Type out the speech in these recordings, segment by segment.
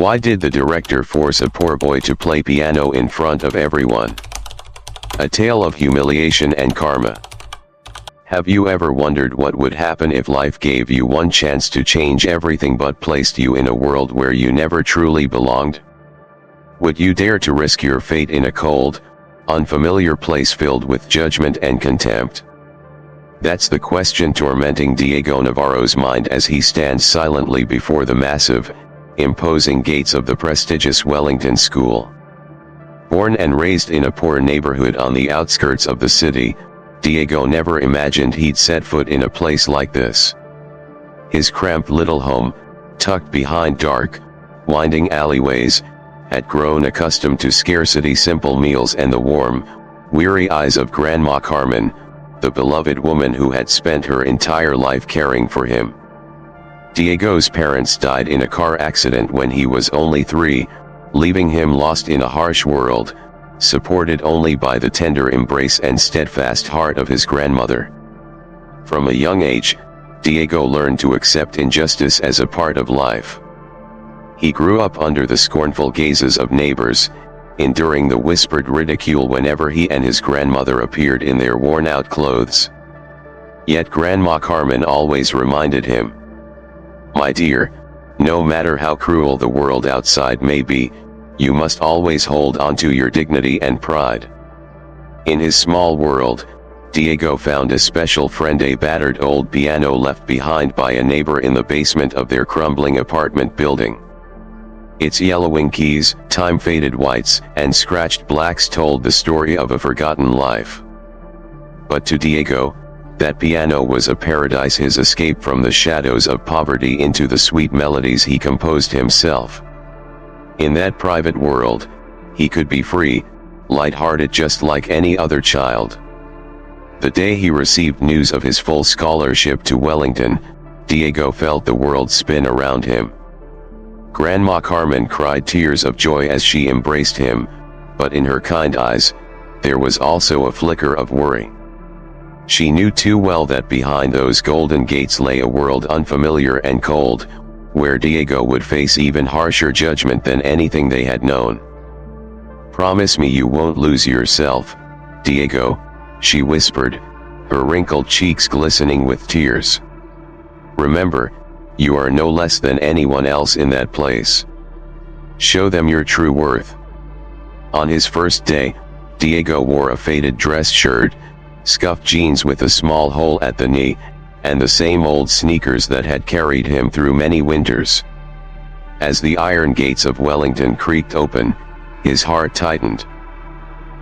Why did the director force a poor boy to play piano in front of everyone? A tale of humiliation and karma. Have you ever wondered what would happen if life gave you one chance to change everything but placed you in a world where you never truly belonged? Would you dare to risk your fate in a cold, unfamiliar place filled with judgment and contempt? That's the question tormenting Diego Navarro's mind as he stands silently before the massive, imposing gates of the prestigious Wellington school. Born and raised in a poor neighborhood on the outskirts of the city, Diego never imagined he'd set foot in a place like this. His cramped little home, tucked behind dark, winding alleyways, had grown accustomed to scarcity, simple meals and the warm, weary eyes of Grandma Carmen, the beloved woman who had spent her entire life caring for him. Diego's parents died in a car accident when he was only 3, leaving him lost in a harsh world, supported only by the tender embrace and steadfast heart of his grandmother. From a young age, Diego learned to accept injustice as a part of life. He grew up under the scornful gazes of neighbors, enduring the whispered ridicule whenever he and his grandmother appeared in their worn-out clothes. Yet Grandma Carmen always reminded him, "My dear, no matter how cruel the world outside may be, you must always hold on to your dignity and pride." In his small world, Diego found a special friend, a battered old piano left behind by a neighbor in the basement of their crumbling apartment building. Its yellowing keys, time-faded whites, and scratched blacks told the story of a forgotten life. But to Diego, that piano was a paradise, his escape from the shadows of poverty into the sweet melodies he composed himself. In that private world, he could be free, light-hearted just like any other child. The day he received news of his full scholarship to Wellington, Diego felt the world spin around him. Grandma Carmen cried tears of joy as she embraced him, but in her kind eyes, there was also a flicker of worry. She knew too well that behind those golden gates lay a world unfamiliar and cold, where Diego would face even harsher judgment than anything they had known. "Promise me you won't lose yourself, Diego," she whispered, her wrinkled cheeks glistening with tears. "Remember, you are no less than anyone else in that place. Show them your true worth." On his first day, Diego wore a faded dress shirt, scuffed jeans with a small hole at the knee, and the same old sneakers that had carried him through many winters. As the iron gates of Wellington creaked open, his heart tightened.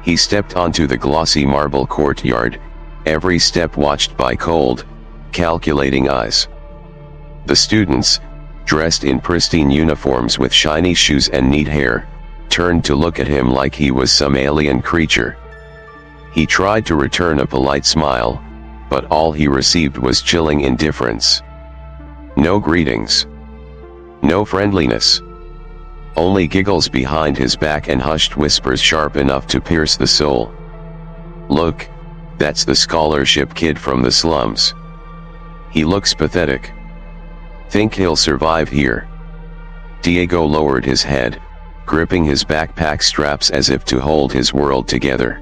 He stepped onto the glossy marble courtyard, every step watched by cold, calculating eyes. The students, dressed in pristine uniforms with shiny shoes and neat hair, turned to look at him like he was some alien creature. He tried to return a polite smile, but all he received was chilling indifference. No greetings. No friendliness. Only giggles behind his back and hushed whispers sharp enough to pierce the soul. "Look, that's the scholarship kid from the slums. He looks pathetic. Think he'll survive here?" Diego lowered his head, gripping his backpack straps as if to hold his world together.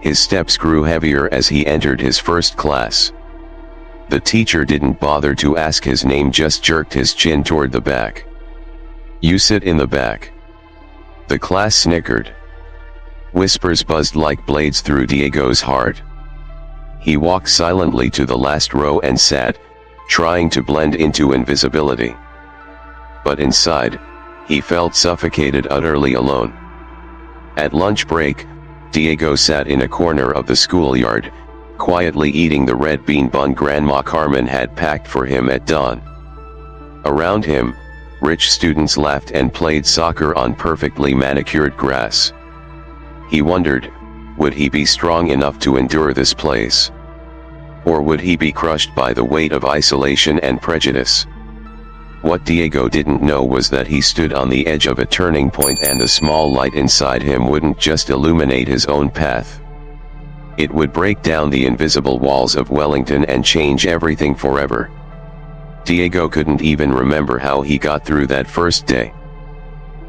His steps grew heavier as he entered his first class. The teacher didn't bother to ask his name, just jerked his chin toward the back. "You sit in the back." The class snickered. Whispers buzzed like blades through Diego's heart. He walked silently to the last row and sat, trying to blend into invisibility. But inside, he felt suffocated, utterly alone. At lunch break, Diego sat in a corner of the schoolyard, quietly eating the red bean bun Grandma Carmen had packed for him at dawn. Around him, rich students laughed and played soccer on perfectly manicured grass. He wondered, would he be strong enough to endure this place? Or would he be crushed by the weight of isolation and prejudice? What Diego didn't know was that he stood on the edge of a turning point, and the small light inside him wouldn't just illuminate his own path. It would break down the invisible walls of Wellington and change everything forever. Diego couldn't even remember how he got through that first day.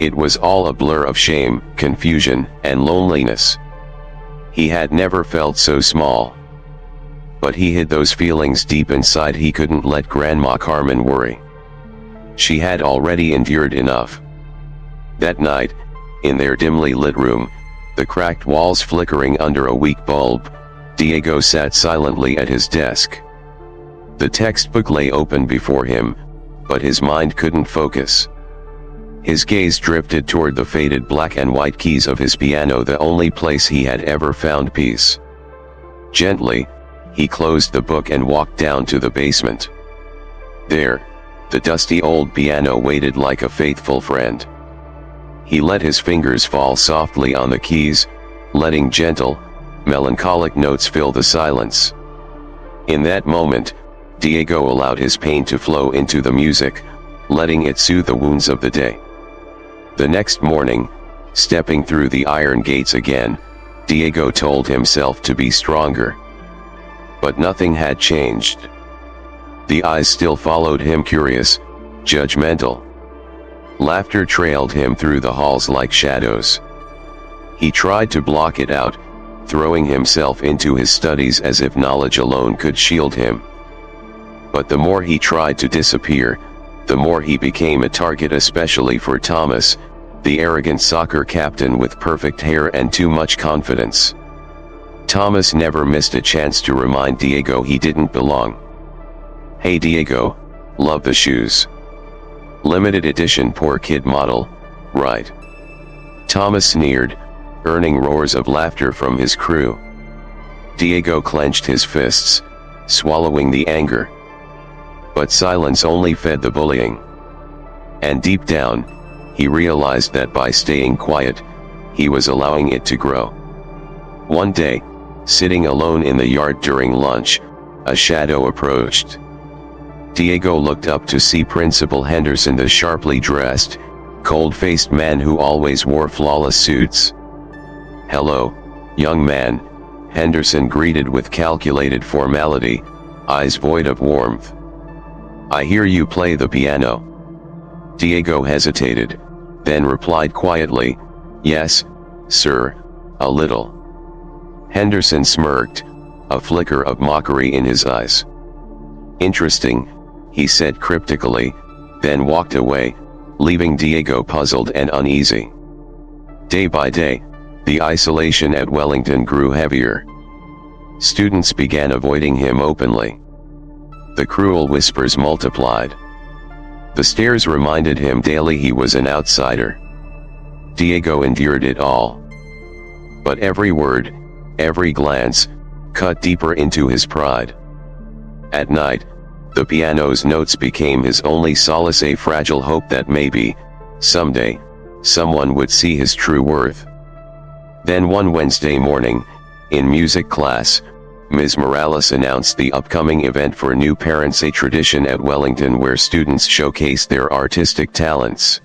It was all a blur of shame, confusion, and loneliness. He had never felt so small. But he hid those feelings deep inside. He couldn't let Grandma Carmen worry. She had already endured enough. That night, in their dimly lit room, the cracked walls flickering under a weak bulb, Diego sat silently at his desk. The textbook lay open before him, but his mind couldn't focus. His gaze drifted toward the faded black and white keys of his piano, the only place he had ever found peace. Gently, he closed the book and walked down to the basement. There, the dusty old piano waited like a faithful friend. He let his fingers fall softly on the keys, letting gentle, melancholic notes fill the silence. In that moment, Diego allowed his pain to flow into the music, letting it soothe the wounds of the day. The next morning, stepping through the iron gates again, Diego told himself to be stronger. But nothing had changed. The eyes still followed him, curious, judgmental. Laughter trailed him through the halls like shadows. He tried to block it out, throwing himself into his studies as if knowledge alone could shield him. But the more he tried to disappear, the more he became a target, especially for Thomas, the arrogant soccer captain with perfect hair and too much confidence. Thomas never missed a chance to remind Diego he didn't belong. "Hey Diego, love the shoes. Limited edition, poor kid model, right?" Thomas sneered, earning roars of laughter from his crew. Diego clenched his fists, swallowing the anger. But silence only fed the bullying. And deep down, he realized that by staying quiet, he was allowing it to grow. One day, sitting alone in the yard during lunch, a shadow approached. Diego looked up to see Principal Henderson, the sharply dressed, cold-faced man who always wore flawless suits. "Hello, young man," Henderson greeted with calculated formality, eyes void of warmth. "I hear you play the piano." Diego hesitated, then replied quietly, "Yes, sir, a little." Henderson smirked, a flicker of mockery in his eyes. "Interesting," he said cryptically, then walked away, leaving Diego puzzled and uneasy. Day by day, the isolation at Wellington grew heavier. Students began avoiding him openly. The cruel whispers multiplied. The stares reminded him daily he was an outsider. Diego endured it all. But every word, every glance, cut deeper into his pride. At night, the piano's notes became his only solace, a fragile hope that maybe, someday, someone would see his true worth. Then one Wednesday morning, in music class, Ms. Morales announced the upcoming event for new parents, a tradition at Wellington where students showcase their artistic talents.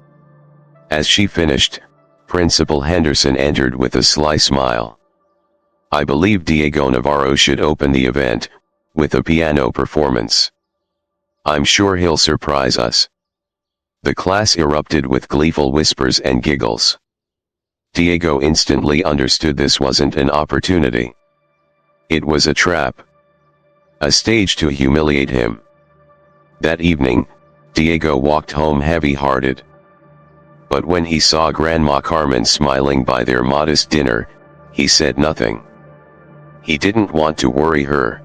As she finished, Principal Henderson entered with a sly smile. "I believe Diego Navarro should open the event, with a piano performance. I'm sure he'll surprise us." The class erupted with gleeful whispers and giggles. Diego instantly understood this wasn't an opportunity. It was a trap. A stage to humiliate him. That evening, Diego walked home heavy-hearted. But when he saw Grandma Carmen smiling by their modest dinner, he said nothing. He didn't want to worry her.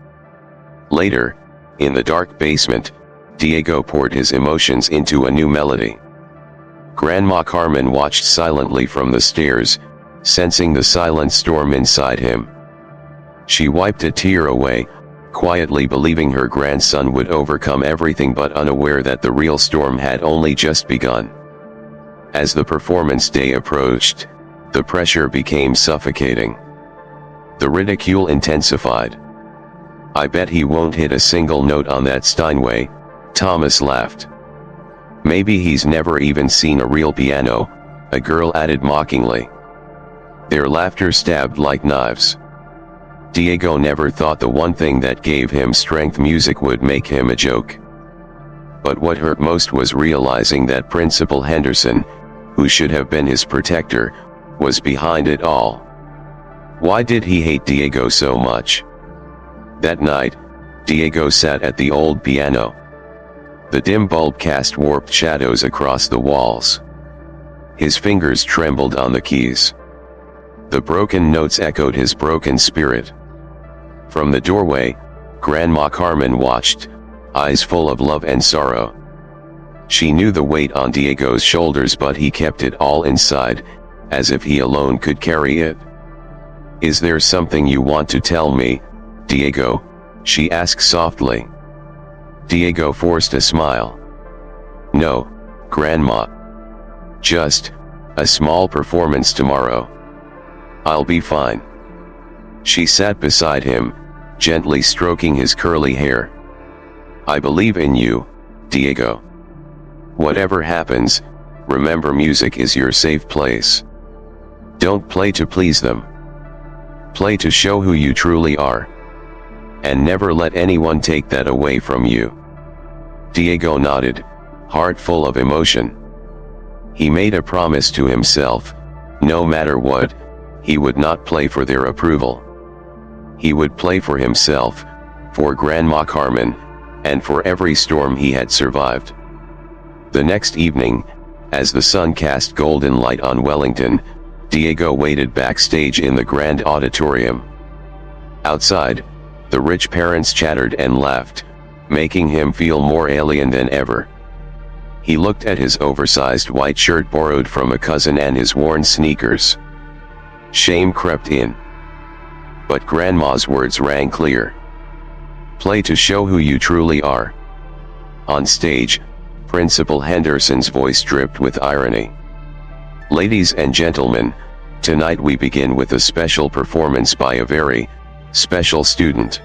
Later, in the dark basement, Diego poured his emotions into a new melody. Grandma Carmen watched silently from the stairs, sensing the silent storm inside him. She wiped a tear away, quietly believing her grandson would overcome everything, but unaware that the real storm had only just begun. As the performance day approached, the pressure became suffocating. The ridicule intensified. "I bet he won't hit a single note on that Steinway," Thomas laughed. "Maybe he's never even seen a real piano," a girl added mockingly. Their laughter stabbed like knives. Diego never thought the one thing that gave him strength, music, would make him a joke. But what hurt most was realizing that Principal Henderson, who should have been his protector, was behind it all. Why did he hate Diego so much? That night, Diego sat at the old piano. The dim bulb cast warped shadows across the walls. His fingers trembled on the keys. The broken notes echoed his broken spirit. From the doorway, Grandma Carmen watched, eyes full of love and sorrow. She knew the weight on Diego's shoulders, but he kept it all inside, as if he alone could carry it. "Is there something you want to tell me, Diego?" she asked softly. Diego forced a smile. "No, Grandma. Just a small performance tomorrow. I'll be fine." She sat beside him, gently stroking his curly hair. "I believe in you, Diego. Whatever happens, remember music is your safe place. Don't play to please them. Play to show who you truly are. And never let anyone take that away from you." Diego nodded, heart full of emotion. He made a promise to himself: no matter what, he would not play for their approval. He would play for himself, for Grandma Carmen, and for every storm he had survived. The next evening, as the sun cast golden light on Wellington, Diego waited backstage in the grand auditorium. Outside, the rich parents chattered and laughed, making him feel more alien than ever. He looked at his oversized white shirt borrowed from a cousin and his worn sneakers. Shame crept in. But Grandma's words rang clear. Play to show who you truly are. On stage, Principal Henderson's voice dripped with irony. "Ladies and gentlemen, tonight we begin with a special performance by a very special student.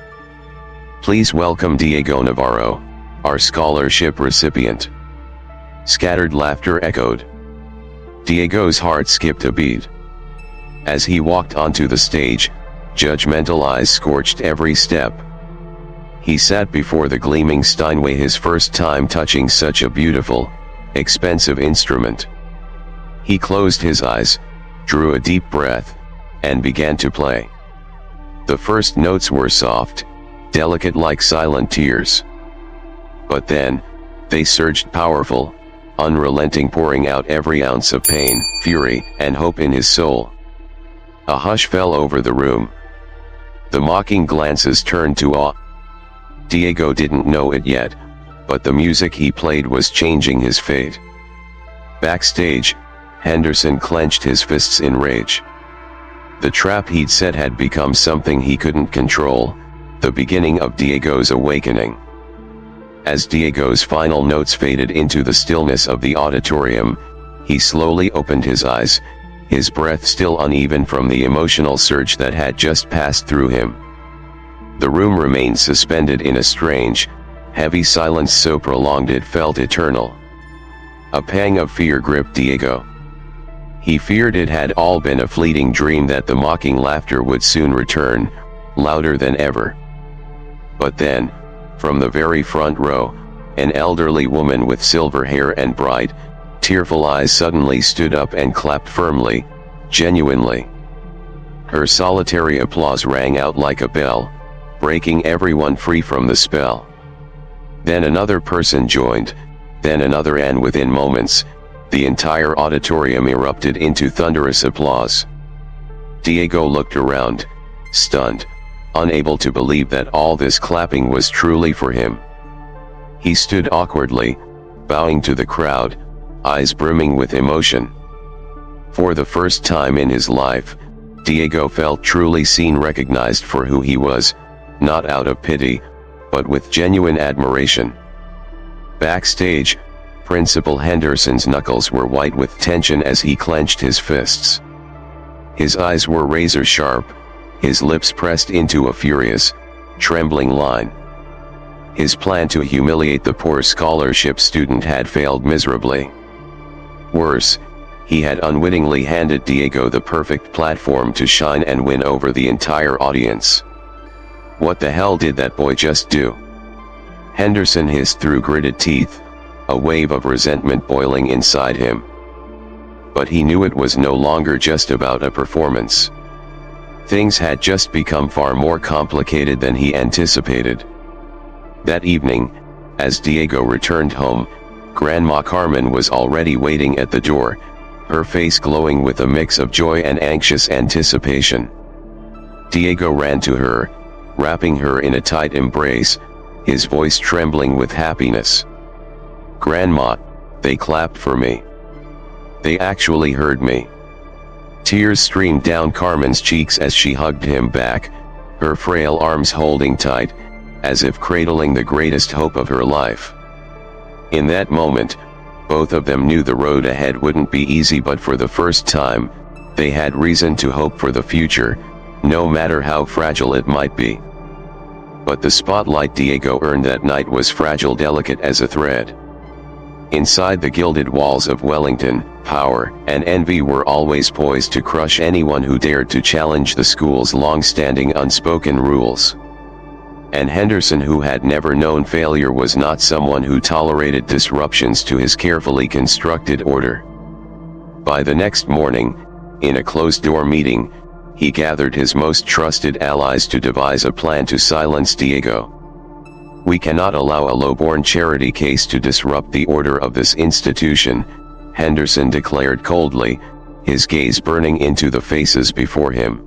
Please welcome Diego Navarro, our scholarship recipient." Scattered laughter echoed. Diego's heart skipped a beat. As he walked onto the stage, judgmental eyes scorched every step. He sat before the gleaming Steinway, his first time touching such a beautiful, expensive instrument. He closed his eyes, drew a deep breath, and began to play. The first notes were soft, delicate like silent tears. But then, they surged powerful, unrelenting, pouring out every ounce of pain, fury, and hope in his soul. A hush fell over the room. The mocking glances turned to awe. Diego didn't know it yet, but the music he played was changing his fate. Backstage, Henderson clenched his fists in rage. The trap he'd set had become something he couldn't control, the beginning of Diego's awakening. As Diego's final notes faded into the stillness of the auditorium, he slowly opened his eyes, his breath still uneven from the emotional surge that had just passed through him. The room remained suspended in a strange, heavy silence so prolonged it felt eternal. A pang of fear gripped Diego. He feared it had all been a fleeting dream, that the mocking laughter would soon return, louder than ever. But then, from the very front row, an elderly woman with silver hair and bright, tearful eyes suddenly stood up and clapped firmly, genuinely. Her solitary applause rang out like a bell, breaking everyone free from the spell. Then another person joined, then another, and within moments, the entire auditorium erupted into thunderous applause. Diego looked around, stunned, unable to believe that all this clapping was truly for him. He stood awkwardly, bowing to the crowd, eyes brimming with emotion. For the first time in his life, Diego felt truly seen, recognized for who he was, not out of pity, but with genuine admiration. Backstage, Principal Henderson's knuckles were white with tension as he clenched his fists. His eyes were razor sharp, his lips pressed into a furious, trembling line. His plan to humiliate the poor scholarship student had failed miserably. Worse, he had unwittingly handed Diego the perfect platform to shine and win over the entire audience. What the hell did that boy just do? Henderson hissed through gritted teeth, a wave of resentment boiling inside him. but he knew it was no longer just about a performance. Things had just become far more complicated than he anticipated. That evening, as Diego returned home, Grandma Carmen was already waiting at the door, her face glowing with a mix of joy and anxious anticipation. Diego ran to her, wrapping her in a tight embrace, his voice trembling with happiness. "Grandma, they clapped for me. They actually heard me." Tears streamed down Carmen's cheeks as she hugged him back, her frail arms holding tight, as if cradling the greatest hope of her life. In that moment, both of them knew the road ahead wouldn't be easy, but for the first time, they had reason to hope for the future, no matter how fragile it might be. But the spotlight Diego earned that night was fragile, delicate as a thread. Inside the gilded walls of Wellington, power and envy were always poised to crush anyone who dared to challenge the school's long-standing unspoken rules. And Henderson, who had never known failure, was not someone who tolerated disruptions to his carefully constructed order. By the next morning, in a closed-door meeting, he gathered his most trusted allies to devise a plan to silence Diego. "We cannot allow a low-born charity case to disrupt the order of this institution," Henderson declared coldly, his gaze burning into the faces before him.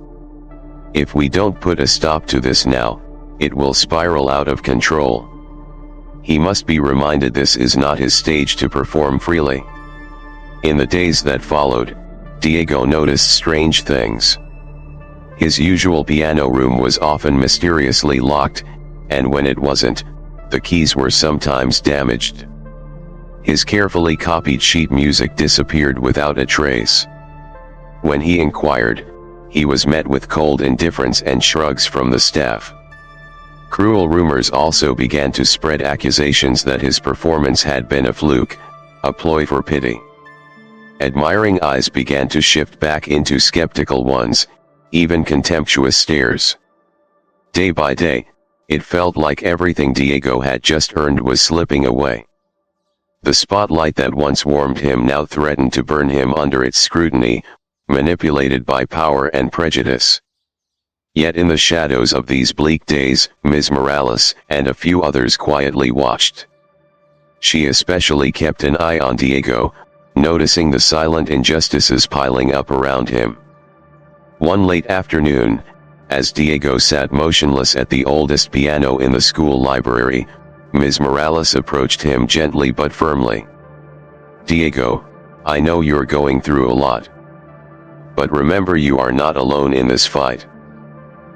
"If we don't put a stop to this now, it will spiral out of control." He must be reminded this is not his stage to perform freely. In the days that followed, Diego noticed strange things. His usual piano room was often mysteriously locked, and when it wasn't, the keys were sometimes damaged. His carefully copied sheet music disappeared without a trace. When he inquired, he was met with cold indifference and shrugs from the staff. Cruel rumors also began to spread, accusations that his performance had been a fluke, a ploy for pity. Admiring eyes began to shift back into skeptical ones, even contemptuous stares. Day by day, it felt like everything Diego had just earned was slipping away. The spotlight that once warmed him now threatened to burn him under its scrutiny, manipulated by power and prejudice. Yet in the shadows of these bleak days, Ms. Morales and a few others quietly watched. She especially kept an eye on Diego, noticing the silent injustices piling up around him. One late afternoon, as Diego sat motionless at the oldest piano in the school library, Ms. Morales approached him gently but firmly. "Diego, I know you're going through a lot. But remember, you are not alone in this fight.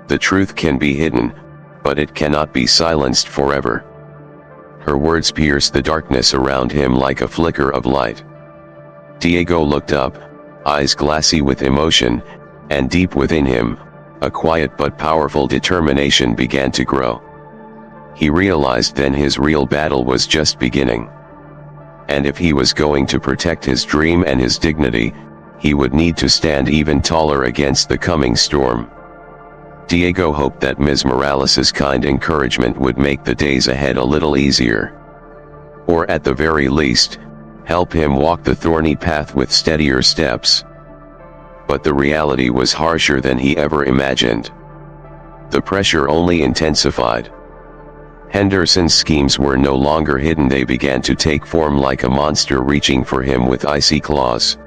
The truth can be hidden, but it cannot be silenced forever." Her words pierced the darkness around him like a flicker of light. Diego looked up, eyes glassy with emotion, and deep within him, a quiet but powerful determination began to grow. He realized then his real battle was just beginning. And if he was going to protect his dream and his dignity, he would need to stand even taller against the coming storm. Diego hoped that Ms. Morales's kind encouragement would make the days ahead a little easier. Or at the very least, help him walk the thorny path with steadier steps. But the reality was harsher than he ever imagined. The pressure only intensified. Henderson's schemes were no longer hidden, they began to take form like a monster reaching for him with icy claws.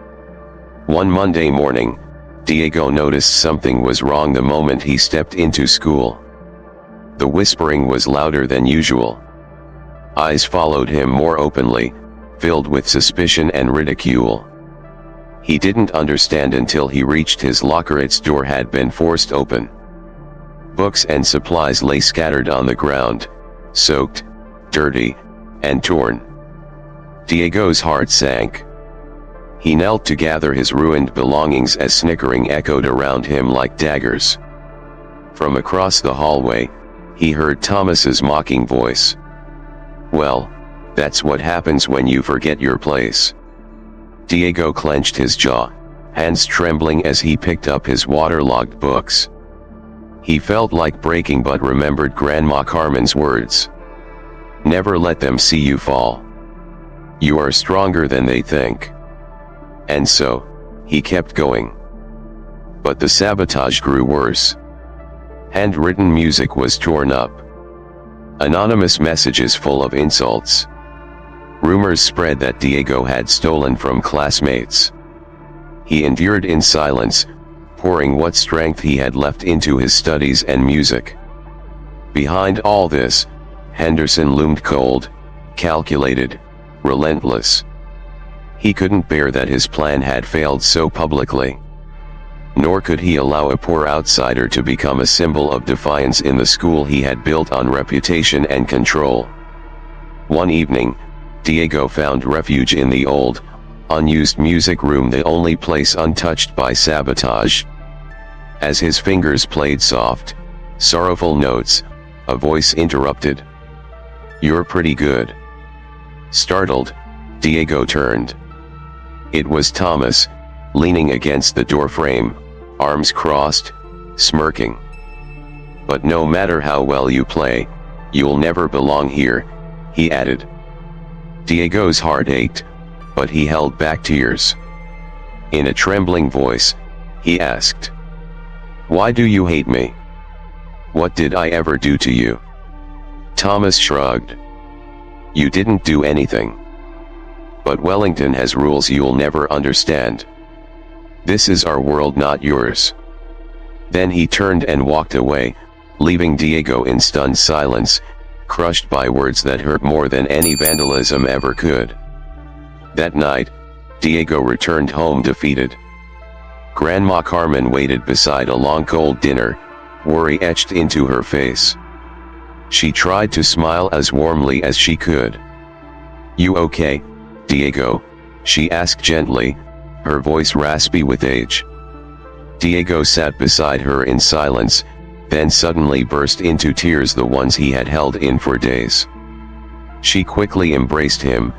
One Monday morning, Diego noticed something was wrong the moment he stepped into school. The whispering was louder than usual. Eyes followed him more openly, filled with suspicion and ridicule. He didn't understand until he reached his locker. Its door had been forced open. Books and supplies lay scattered on the ground, soaked, dirty, and torn. Diego's heart sank. He knelt to gather his ruined belongings as snickering echoed around him like daggers. From across the hallway, he heard Thomas's mocking voice. "Well, that's what happens when you forget your place." Diego clenched his jaw, hands trembling as he picked up his waterlogged books. He felt like breaking but remembered Grandma Carmen's words. "Never let them see you fall. You are stronger than they think." And so, He kept going. But the sabotage grew worse. Handwritten music was torn up. Anonymous messages full of insults. Rumors spread that Diego had stolen from classmates. He endured in silence, pouring what strength he had left into his studies and music. Behind all this, Henderson loomed cold, calculated, relentless. He couldn't bear that his plan had failed so publicly. Nor could he allow a poor outsider to become a symbol of defiance in the school he had built on reputation and control. One evening, Diego found refuge in the old, unused music room, the only place untouched by sabotage. As his fingers played soft, sorrowful notes, a voice interrupted. "You're pretty good." Startled, Diego turned. It was Thomas, leaning against the doorframe, arms crossed, smirking. "But no matter how well you play, you'll never belong here," he added. Diego's heart ached, but he held back tears. In a trembling voice, he asked, "Why do you hate me? What did I ever do to you?" Thomas shrugged. "You didn't do anything. But Wellington has rules you'll never understand. This is our world, not yours." Then he turned and walked away, leaving Diego in stunned silence, crushed by words that hurt more than any vandalism ever could. That night, Diego returned home defeated. Grandma Carmen waited beside a long cold dinner, worry etched into her face. She tried to smile as warmly as she could. "You okay, Diego?" she asked gently, her voice raspy with age. Diego sat beside her in silence, then suddenly burst into tears, the ones he had held in for days. She quickly embraced him,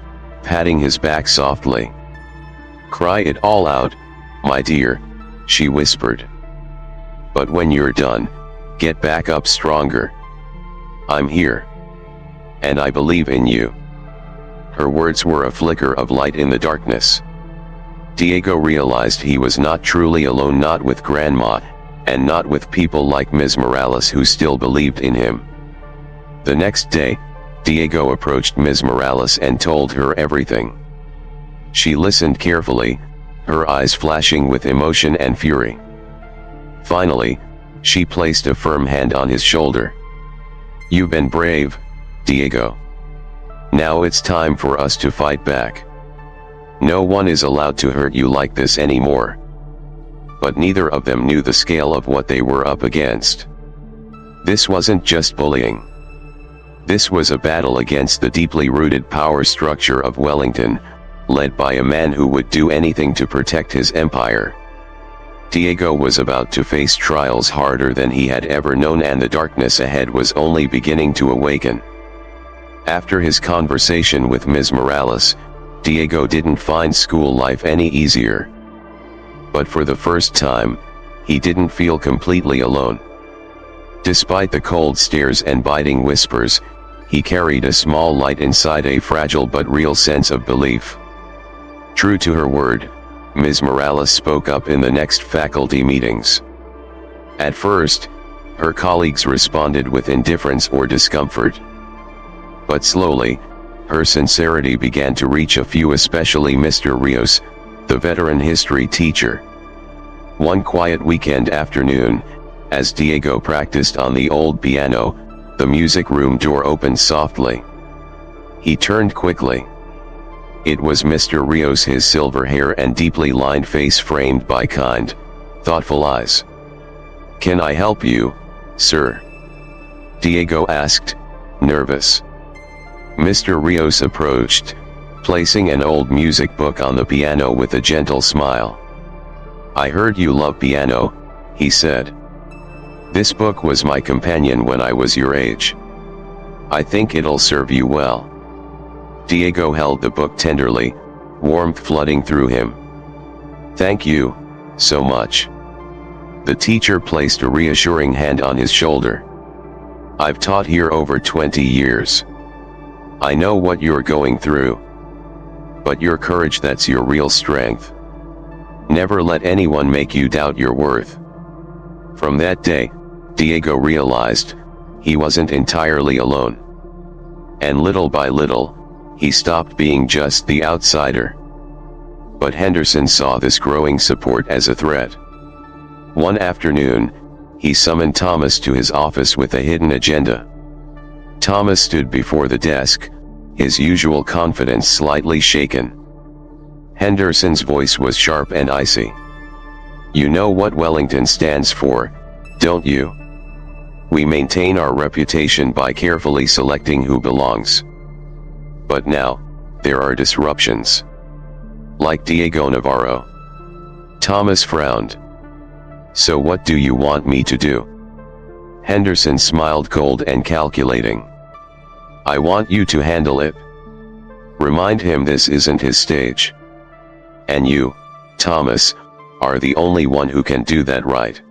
patting his back softly. "Cry it all out, my dear," she whispered. "But when you're done, get back up stronger. I'm here. And I believe in you." Her words were a flicker of light in the darkness. Diego realized he was not truly alone, not with Grandma, and not with people like Ms. Morales who still believed in him. The next day, Diego approached Ms. Morales and told her everything. She listened carefully, her eyes flashing with emotion and fury. Finally, she placed a firm hand on his shoulder. "You've been brave, Diego. Now it's time for us to fight back. No one is allowed to hurt you like this anymore." But neither of them knew the scale of what they were up against. This wasn't just bullying. This was a battle against the deeply rooted power structure of Wellington, led by a man who would do anything to protect his empire. Diego was about to face trials harder than he had ever known, and the darkness ahead was only beginning to awaken. After his conversation with Ms. Morales, Diego didn't find school life any easier. But for the first time, he didn't feel completely alone. Despite the cold stares and biting whispers, he carried a small light inside, a fragile but real sense of belief. True to her word, Ms. Morales spoke up in the next faculty meetings. At first, her colleagues responded with indifference or discomfort. But slowly, her sincerity began to reach a few, especially Mr. Rios, the veteran history teacher. One quiet weekend afternoon, as Diego practiced on the old piano, the music room door opened softly. He turned quickly. It was Mr. Rios, his silver hair and deeply lined face framed by kind, thoughtful eyes. "Can I help you, sir?" Diego asked, nervous. Mr. Rios approached, placing an old music book on the piano with a gentle smile. "I heard you love piano," he said. "This book was my companion when I was your age. I think it'll serve you well." Diego held the book tenderly, warmth flooding through him. "Thank you, so much." The teacher placed a reassuring hand on his shoulder. "I've taught here over 20 years. I know what you're going through. But your courage, that's your real strength. Never let anyone make you doubt your worth. From that day, Diego realized he wasn't entirely alone. And little by little, he stopped being just the outsider. But Henderson saw this growing support as a threat. One afternoon, he summoned Thomas to his office with a hidden agenda. Thomas stood before the desk, his usual confidence slightly shaken. Henderson's voice was sharp and icy. "You know what Wellington stands for, don't you? We maintain our reputation by carefully selecting who belongs. But now, there are disruptions. Like Diego Navarro." Thomas frowned. "So what do you want me to do?" Henderson smiled, cold and calculating. "I want you to handle it. Remind him this isn't his stage. And you, Thomas, are the only one who can do that, right?"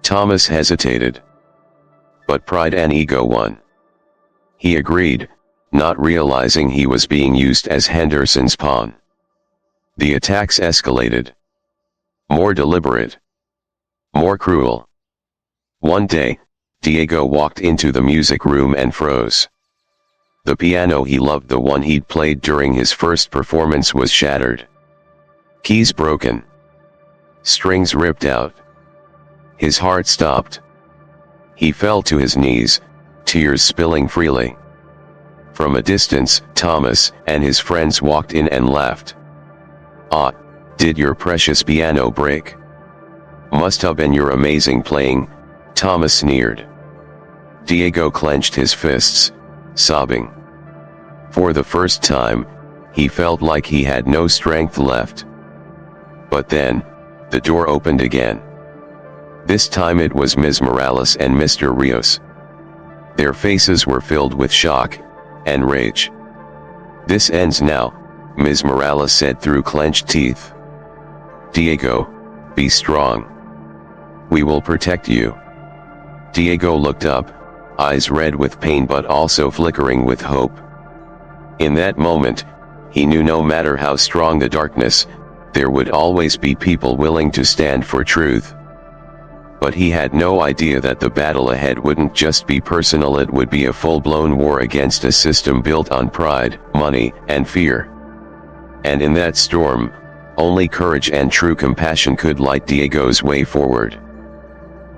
Thomas hesitated. But pride and ego won. He agreed, not realizing he was being used as Henderson's pawn. The attacks escalated. More deliberate. More cruel. One day, Diego walked into the music room and froze. The piano he loved, the one he'd played during his first performance, was shattered. Keys broken. Strings ripped out. His heart stopped. He fell to his knees, tears spilling freely. From a distance, Thomas and his friends walked in and laughed. "Ah, did your precious piano break? Must have been your amazing playing," Thomas sneered. Diego clenched his fists, sobbing. For the first time, he felt like he had no strength left. But then, the door opened again. This time it was Ms. Morales and Mr. Rios. Their faces were filled with shock and rage. "This ends now," Ms. Morales said through clenched teeth. "Diego, be strong. We will protect you." Diego looked up, eyes red with pain but also flickering with hope. In that moment, he knew no matter how strong the darkness, there would always be people willing to stand for truth. But he had no idea that the battle ahead wouldn't just be personal, it would be a full-blown war against a system built on pride, money, and fear. And in that storm, only courage and true compassion could light Diego's way forward.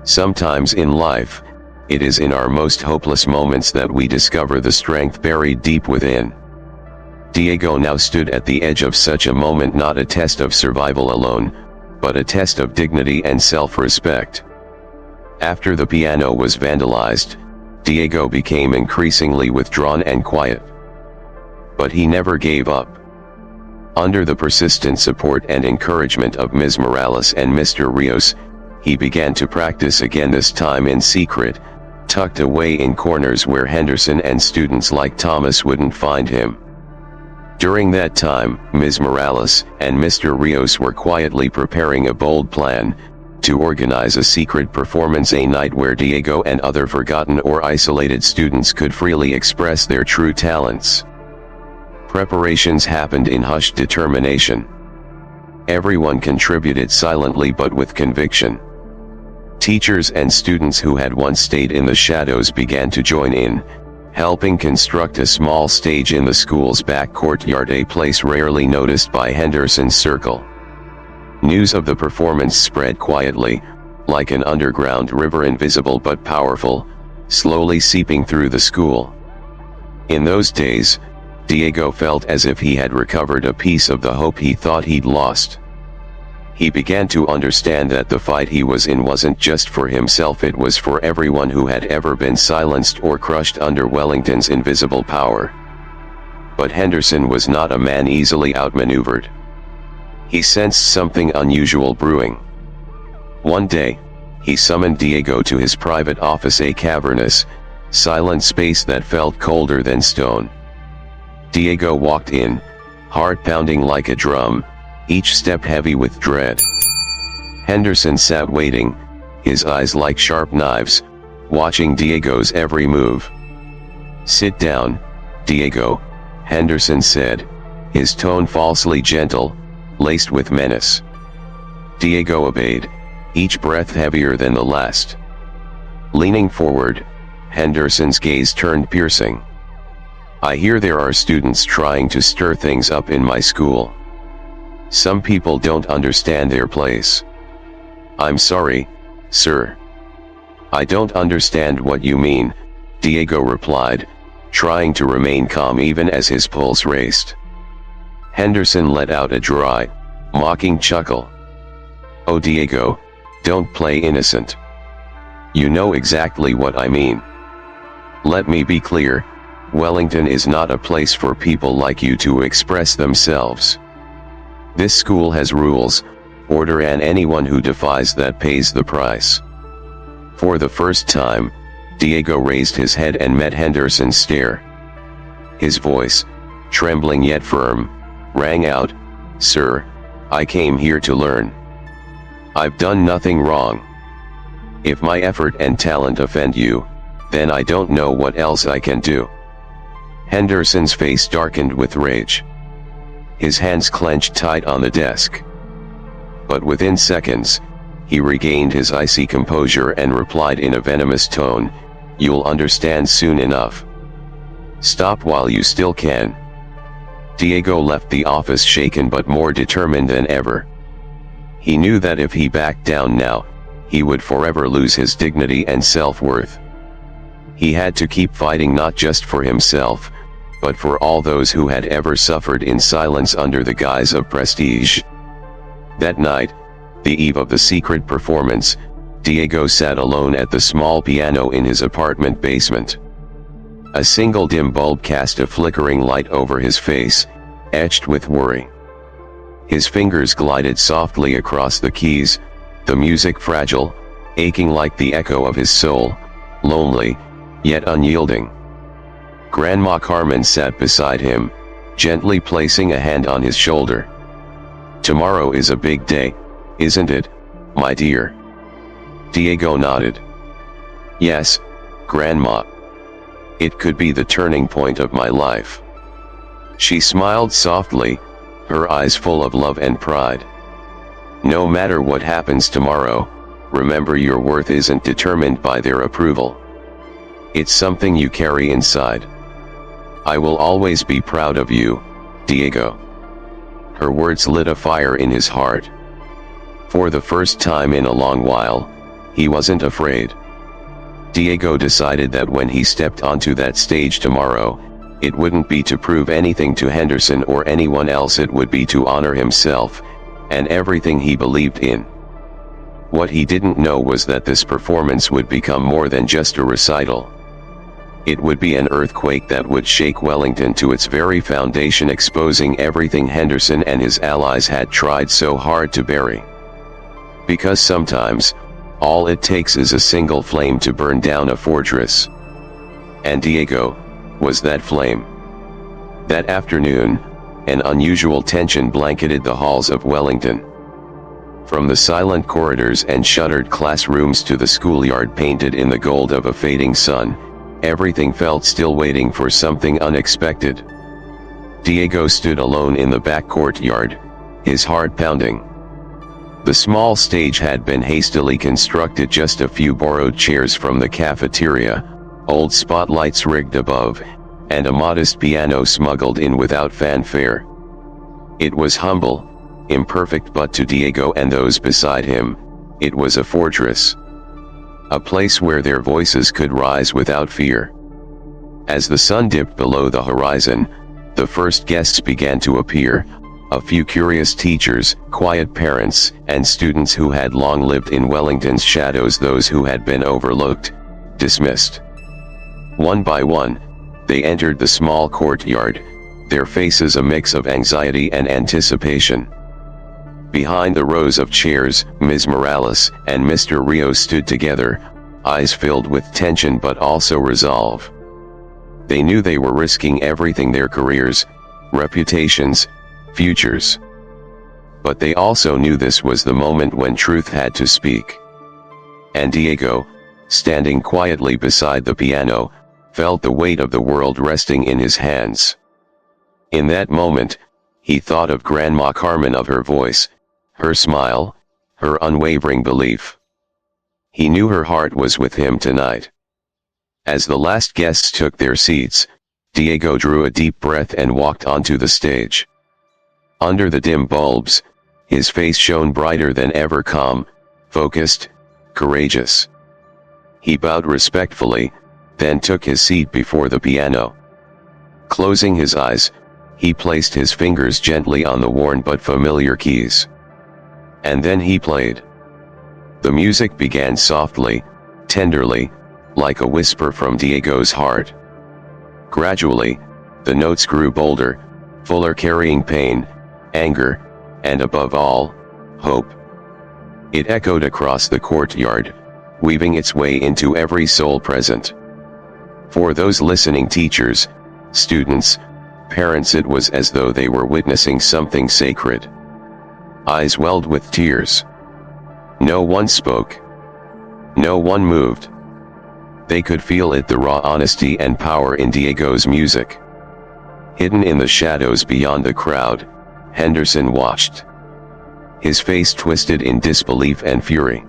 Sometimes in life, it is in our most hopeless moments that we discover the strength buried deep within. Diego now stood at the edge of such a moment, not a test of survival alone, but a test of dignity and self-respect. After the piano was vandalized, Diego became increasingly withdrawn and quiet. But he never gave up. Under the persistent support and encouragement of Ms. Morales and Mr. Rios, he began to practice again, this time in secret, tucked away in corners where Henderson and students like Thomas wouldn't find him. During that time, Ms. Morales and Mr. Rios were quietly preparing a bold plan to organize a secret performance, a night where Diego and other forgotten or isolated students could freely express their true talents. Preparations happened in hushed determination. Everyone contributed silently but with conviction. Teachers and students who had once stayed in the shadows began to join in, helping construct a small stage in the school's back courtyard, a place rarely noticed by Henderson's circle. News of the performance spread quietly, like an underground river, invisible but powerful, slowly seeping through the school. In those days, Diego felt as if he had recovered a piece of the hope he thought he'd lost. He began to understand that the fight he was in wasn't just for himself, it was for everyone who had ever been silenced or crushed under Wellington's invisible power. But Henderson was not a man easily outmaneuvered. He sensed something unusual brewing. One day, he summoned Diego to his private office, a cavernous, silent space that felt colder than stone. Diego walked in, heart pounding like a drum, each step heavy with dread. Henderson sat waiting, his eyes like sharp knives, watching Diego's every move. "Sit down, Diego," Henderson said, his tone falsely gentle, laced with menace. Diego obeyed, each breath heavier than the last. Leaning forward, Henderson's gaze turned piercing. I hear there are students trying to stir things up in my school. Some people don't understand their place. I'm sorry, sir. I don't understand what you mean, Diego replied, trying to remain calm even as his pulse raced. Henderson let out a dry, mocking chuckle. Oh Diego, don't play innocent. You know exactly what I mean. Let me be clear, Wellington is not a place for people like you to express themselves. This school has rules, order, and anyone who defies that pays the price. For the first time, Diego raised his head and met Henderson's stare. His voice, trembling yet firm, rang out, Sir, I came here to learn. I've done nothing wrong. If my effort and talent offend you, then I don't know what else I can do. Henderson's face darkened with rage. His hands clenched tight on the desk. But within seconds, he regained his icy composure and replied in a venomous tone, You'll understand soon enough. Stop while you still can. Diego left the office shaken but more determined than ever. He knew that if he backed down now, he would forever lose his dignity and self-worth. He had to keep fighting not just for himself, but for all those who had ever suffered in silence under the guise of prestige. That night, the eve of the secret performance, Diego sat alone at the small piano in his apartment basement. A single dim bulb cast a flickering light over his face, etched with worry. His fingers glided softly across the keys, the music fragile, aching like the echo of his soul, lonely, yet unyielding. Grandma Carmen sat beside him, gently placing a hand on his shoulder. Tomorrow is a big day, isn't it, my dear? Diego nodded. Yes, Grandma. It could be the turning point of my life. She smiled softly, her eyes full of love and pride. No matter what happens tomorrow, remember your worth isn't determined by their approval. It's something you carry inside. I will always be proud of you, Diego. Her words lit a fire in his heart. For the first time in a long while, he wasn't afraid. Diego decided that when he stepped onto that stage tomorrow, it wouldn't be to prove anything to Henderson or anyone else, it would be to honor himself, and everything he believed in. What he didn't know was that this performance would become more than just a recital. It would be an earthquake that would shake Wellington to its very foundation, exposing everything Henderson and his allies had tried so hard to bury. Because sometimes, all it takes is a single flame to burn down a fortress. And Diego was that flame. That afternoon, an unusual tension blanketed the halls of Wellington. From the silent corridors and shuttered classrooms to the schoolyard painted in the gold of a fading sun, everything felt still, waiting for something unexpected. Diego stood alone in the back courtyard, his heart pounding. The small stage had been hastily constructed, just a few borrowed chairs from the cafeteria, old spotlights rigged above, and a modest piano smuggled in without fanfare. It was humble, imperfect, but to Diego and those beside him, it was a fortress. A place where their voices could rise without fear. As the sun dipped below the horizon, the first guests began to appear, a few curious teachers, quiet parents, and students who had long lived in Wellington's shadows, those who had been overlooked, dismissed. One by one, they entered the small courtyard, their faces a mix of anxiety and anticipation. Behind the rows of chairs, Ms. Morales and Mr. Rios stood together, eyes filled with tension but also resolve. They knew they were risking everything, their careers, reputations, futures. But they also knew this was the moment when truth had to speak. And Diego, standing quietly beside the piano, felt the weight of the world resting in his hands. In that moment, he thought of Grandma Carmen, of her voice, her smile, her unwavering belief. He knew her heart was with him tonight. As the last guests took their seats, Diego drew a deep breath and walked onto the stage. Under the dim bulbs, his face shone brighter than ever, calm, focused, courageous. He bowed respectfully, then took his seat before the piano. Closing his eyes, he placed his fingers gently on the worn but familiar keys. And then he played. The music began softly, tenderly, like a whisper from Diego's heart. Gradually, the notes grew bolder, fuller, carrying pain, anger, and above all, hope. It echoed across the courtyard, weaving its way into every soul present. For those listening, teachers, students, parents, it was as though they were witnessing something sacred. Eyes welled with tears. No one spoke. No one moved. They could feel it, the raw honesty and power in Diego's music. Hidden in the shadows beyond the crowd, Henderson watched. His face twisted in disbelief and fury.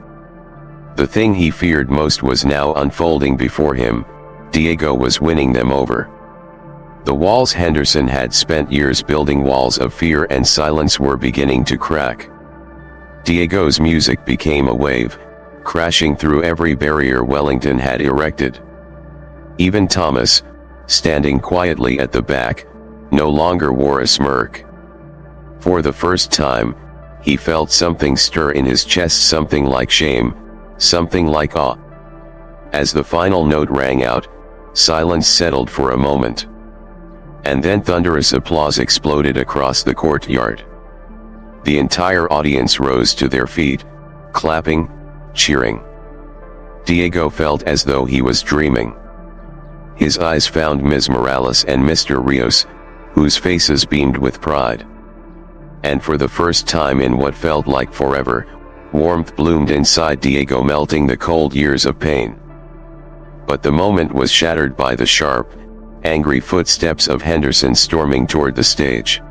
The thing he feared most was now unfolding before him. Diego was winning them over. The walls Henderson had spent years building, walls of fear and silence, were beginning to crack. Diego's music became a wave, crashing through every barrier Wellington had erected. Even Thomas, standing quietly at the back, no longer wore a smirk. For the first time, he felt something stir in his chest, something like shame, something like awe. As the final note rang out, silence settled for a moment. And then thunderous applause exploded across the courtyard. The entire audience rose to their feet, clapping, cheering. Diego felt as though he was dreaming. His eyes found Ms. Morales and Mr. Rios, whose faces beamed with pride. And for the first time in what felt like forever, warmth bloomed inside Diego, melting the cold years of pain. But the moment was shattered by the sharp, angry footsteps of Henderson storming toward the stage.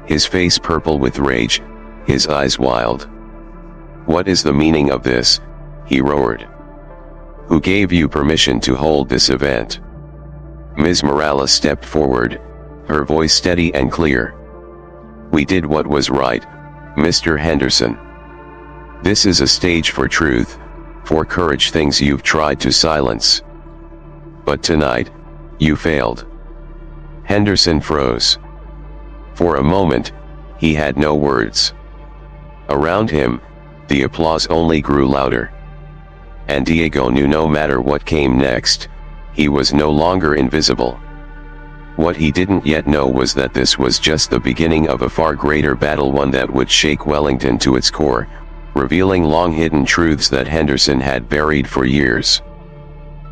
His face purple with rage, his eyes wild. "What is the meaning of this?" he roared. "Who gave you permission to hold this event?" Ms. Morales stepped forward, her voice steady and clear. "We did what was right, Mr. Henderson. This is a stage for truth, for courage, things you've tried to silence. But tonight, you failed." Henderson froze. For a moment, he had no words. Around him, the applause only grew louder. And Diego knew no matter what came next, he was no longer invisible. What he didn't yet know was that this was just the beginning of a far greater battle, one that would shake Wellington to its core, revealing long-hidden truths that Henderson had buried for years.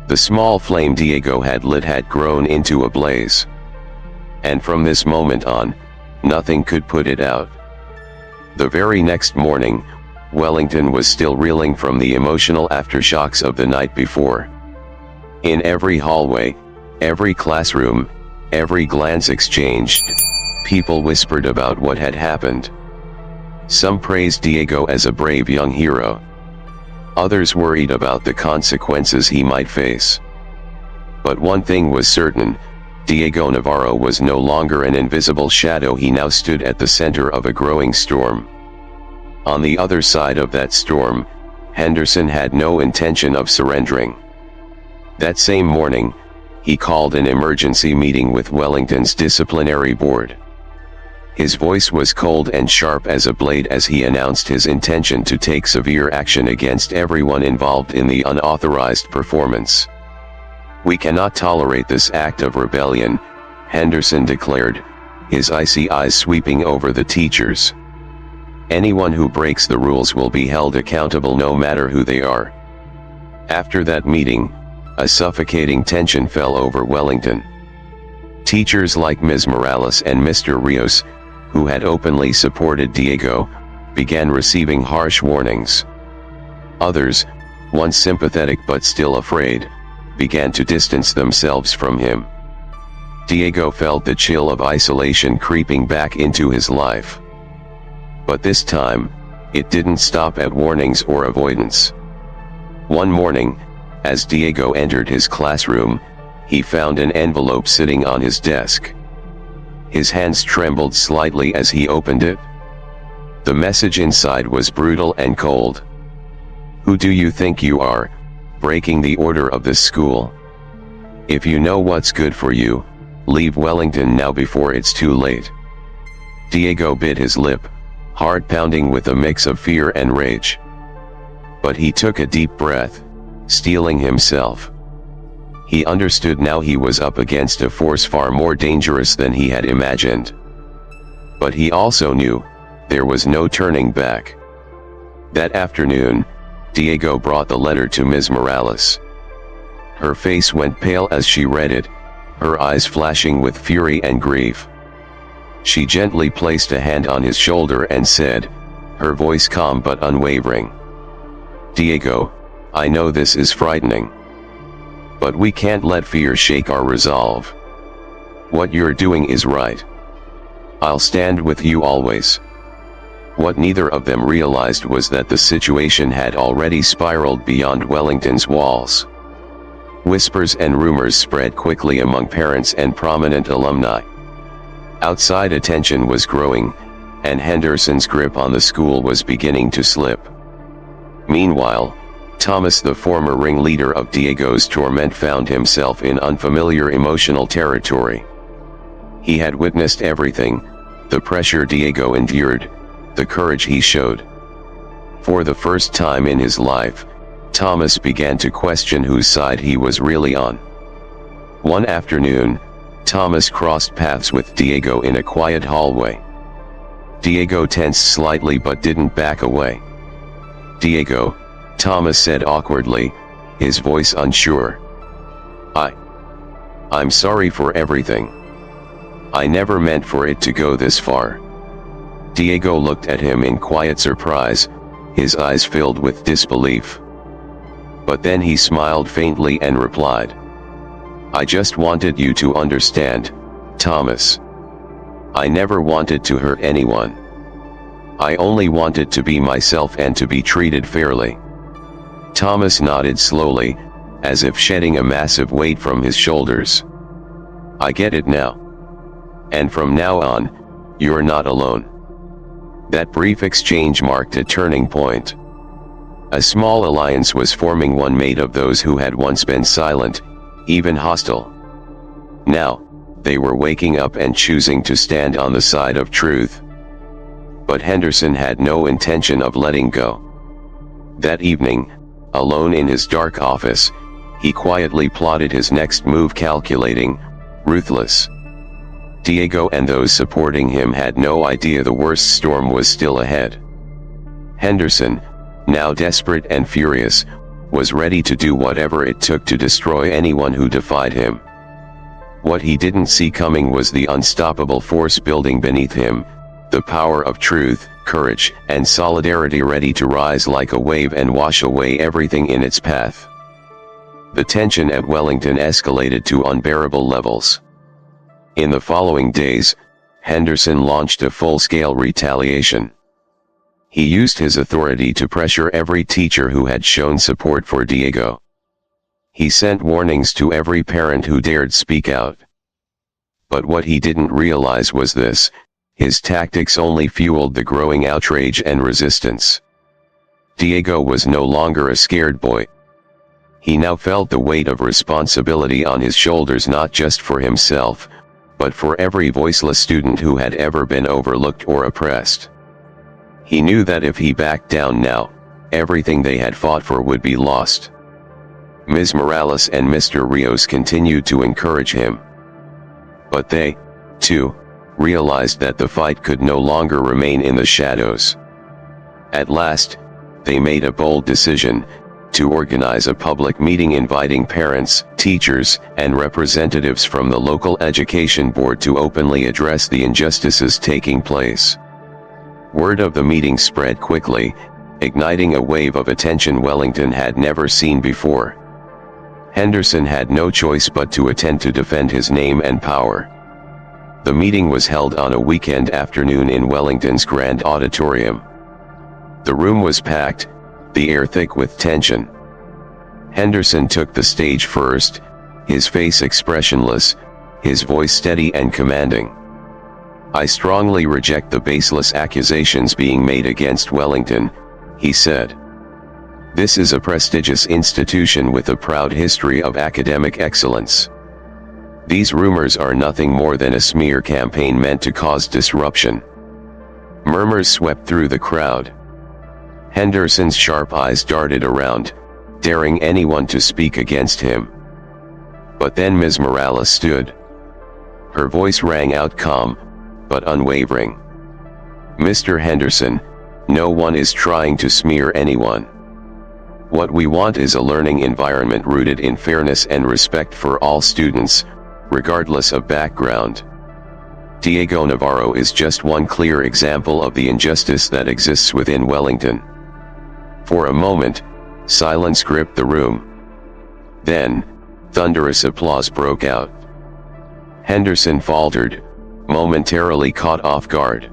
The small flame Diego had lit had grown into a blaze. And from this moment on, nothing could put it out. The very next morning, Wellington was still reeling from the emotional aftershocks of the night before. In every hallway, every classroom, every glance exchanged, people whispered about what had happened. Some praised Diego as a brave young hero. Others worried about the consequences he might face. But one thing was certain: Diego Navarro was no longer an invisible shadow. He now stood at the center of a growing storm. On the other side of that storm, Henderson had no intention of surrendering. That same morning, he called an emergency meeting with Wellington's disciplinary board. His voice was cold and sharp as a blade as he announced his intention to take severe action against everyone involved in the unauthorized performance. "We cannot tolerate this act of rebellion," Henderson declared, his icy eyes sweeping over the teachers. "Anyone who breaks the rules will be held accountable, no matter who they are." After that meeting, a suffocating tension fell over Wellington. Teachers like Ms. Morales and Mr. Rios, who had openly supported Diego, began receiving harsh warnings. Others, once sympathetic but still afraid, began to distance themselves from him. Diego felt the chill of isolation creeping back into his life. But this time, it didn't stop at warnings or avoidance. One morning, as Diego entered his classroom, he found an envelope sitting on his desk. His hands trembled slightly as he opened it. The message inside was brutal and cold. "Who do you think you are, breaking the order of this school? If you know what's good for you, leave Wellington now before it's too late." Diego bit his lip, heart pounding with a mix of fear and rage. But he took a deep breath, steeling himself. He understood now he was up against a force far more dangerous than he had imagined. But he also knew, there was no turning back. That afternoon, Diego brought the letter to Ms. Morales. Her face went pale as she read it, her eyes flashing with fury and grief. She gently placed a hand on his shoulder and said, her voice calm but unwavering, "Diego, I know this is frightening. But we can't let fear shake our resolve. What you're doing is right. I'll stand with you always." What neither of them realized was that the situation had already spiraled beyond Wellington's walls. Whispers and rumors spread quickly among parents and prominent alumni. Outside attention was growing, and Henderson's grip on the school was beginning to slip. Meanwhile, Thomas, the former ringleader of Diego's torment, found himself in unfamiliar emotional territory. He had witnessed everything, the pressure Diego endured, the courage he showed. For the first time in his life, Thomas began to question whose side he was really on. One afternoon, Thomas crossed paths with Diego in a quiet hallway. Diego tensed slightly but didn't back away. "Diego," Thomas said awkwardly, his voice unsure. I'm sorry for everything. I never meant for it to go this far." Diego looked at him in quiet surprise, his eyes filled with disbelief. But then he smiled faintly and replied, "I just wanted you to understand, Thomas. I never wanted to hurt anyone. I only wanted to be myself and to be treated fairly." Thomas nodded slowly, as if shedding a massive weight from his shoulders. "I get it now. And from now on, you're not alone." That brief exchange marked a turning point. A small alliance was forming, one made of those who had once been silent, even hostile. Now, they were waking up and choosing to stand on the side of truth. But Henderson had no intention of letting go. That evening, alone in his dark office, he quietly plotted his next move, calculating, ruthless. Diego and those supporting him had no idea the worst storm was still ahead. Henderson, now desperate and furious, was ready to do whatever it took to destroy anyone who defied him. What he didn't see coming was the unstoppable force building beneath him, the power of truth, courage, and solidarity ready to rise like a wave and wash away everything in its path. The tension at Wellington escalated to unbearable levels. In the following days, Henderson launched a full-scale retaliation. He used his authority to pressure every teacher who had shown support for Diego. He sent warnings to every parent who dared speak out. But what he didn't realize was this: his tactics only fueled the growing outrage and resistance. Diego was no longer a scared boy. He now felt the weight of responsibility on his shoulders, not just for himself, but for every voiceless student who had ever been overlooked or oppressed. He knew that if he backed down now, everything they had fought for would be lost. Ms. Morales and Mr. Rios continued to encourage him. But they, too, realized that the fight could no longer remain in the shadows. At last, they made a bold decision: to organize a public meeting inviting parents, teachers, and representatives from the local education board to openly address the injustices taking place. Word of the meeting spread quickly, igniting a wave of attention Wellington had never seen before. Henderson had no choice but to attend to defend his name and power. The meeting was held on a weekend afternoon in Wellington's grand auditorium. The room was packed, the air thick with tension. Henderson took the stage first, his face expressionless, his voice steady and commanding. "I strongly reject the baseless accusations being made against Wellington," he said. "This is a prestigious institution with a proud history of academic excellence. These rumors are nothing more than a smear campaign meant to cause disruption." Murmurs swept through the crowd. Henderson's sharp eyes darted around, daring anyone to speak against him. But then Ms. Morales stood. Her voice rang out calm, but unwavering. "Mr. Henderson, no one is trying to smear anyone. What we want is a learning environment rooted in fairness and respect for all students, regardless of background. Diego Navarro is just one clear example of the injustice that exists within Wellington." For a moment, silence gripped the room. Then, thunderous applause broke out. Henderson faltered, momentarily caught off guard.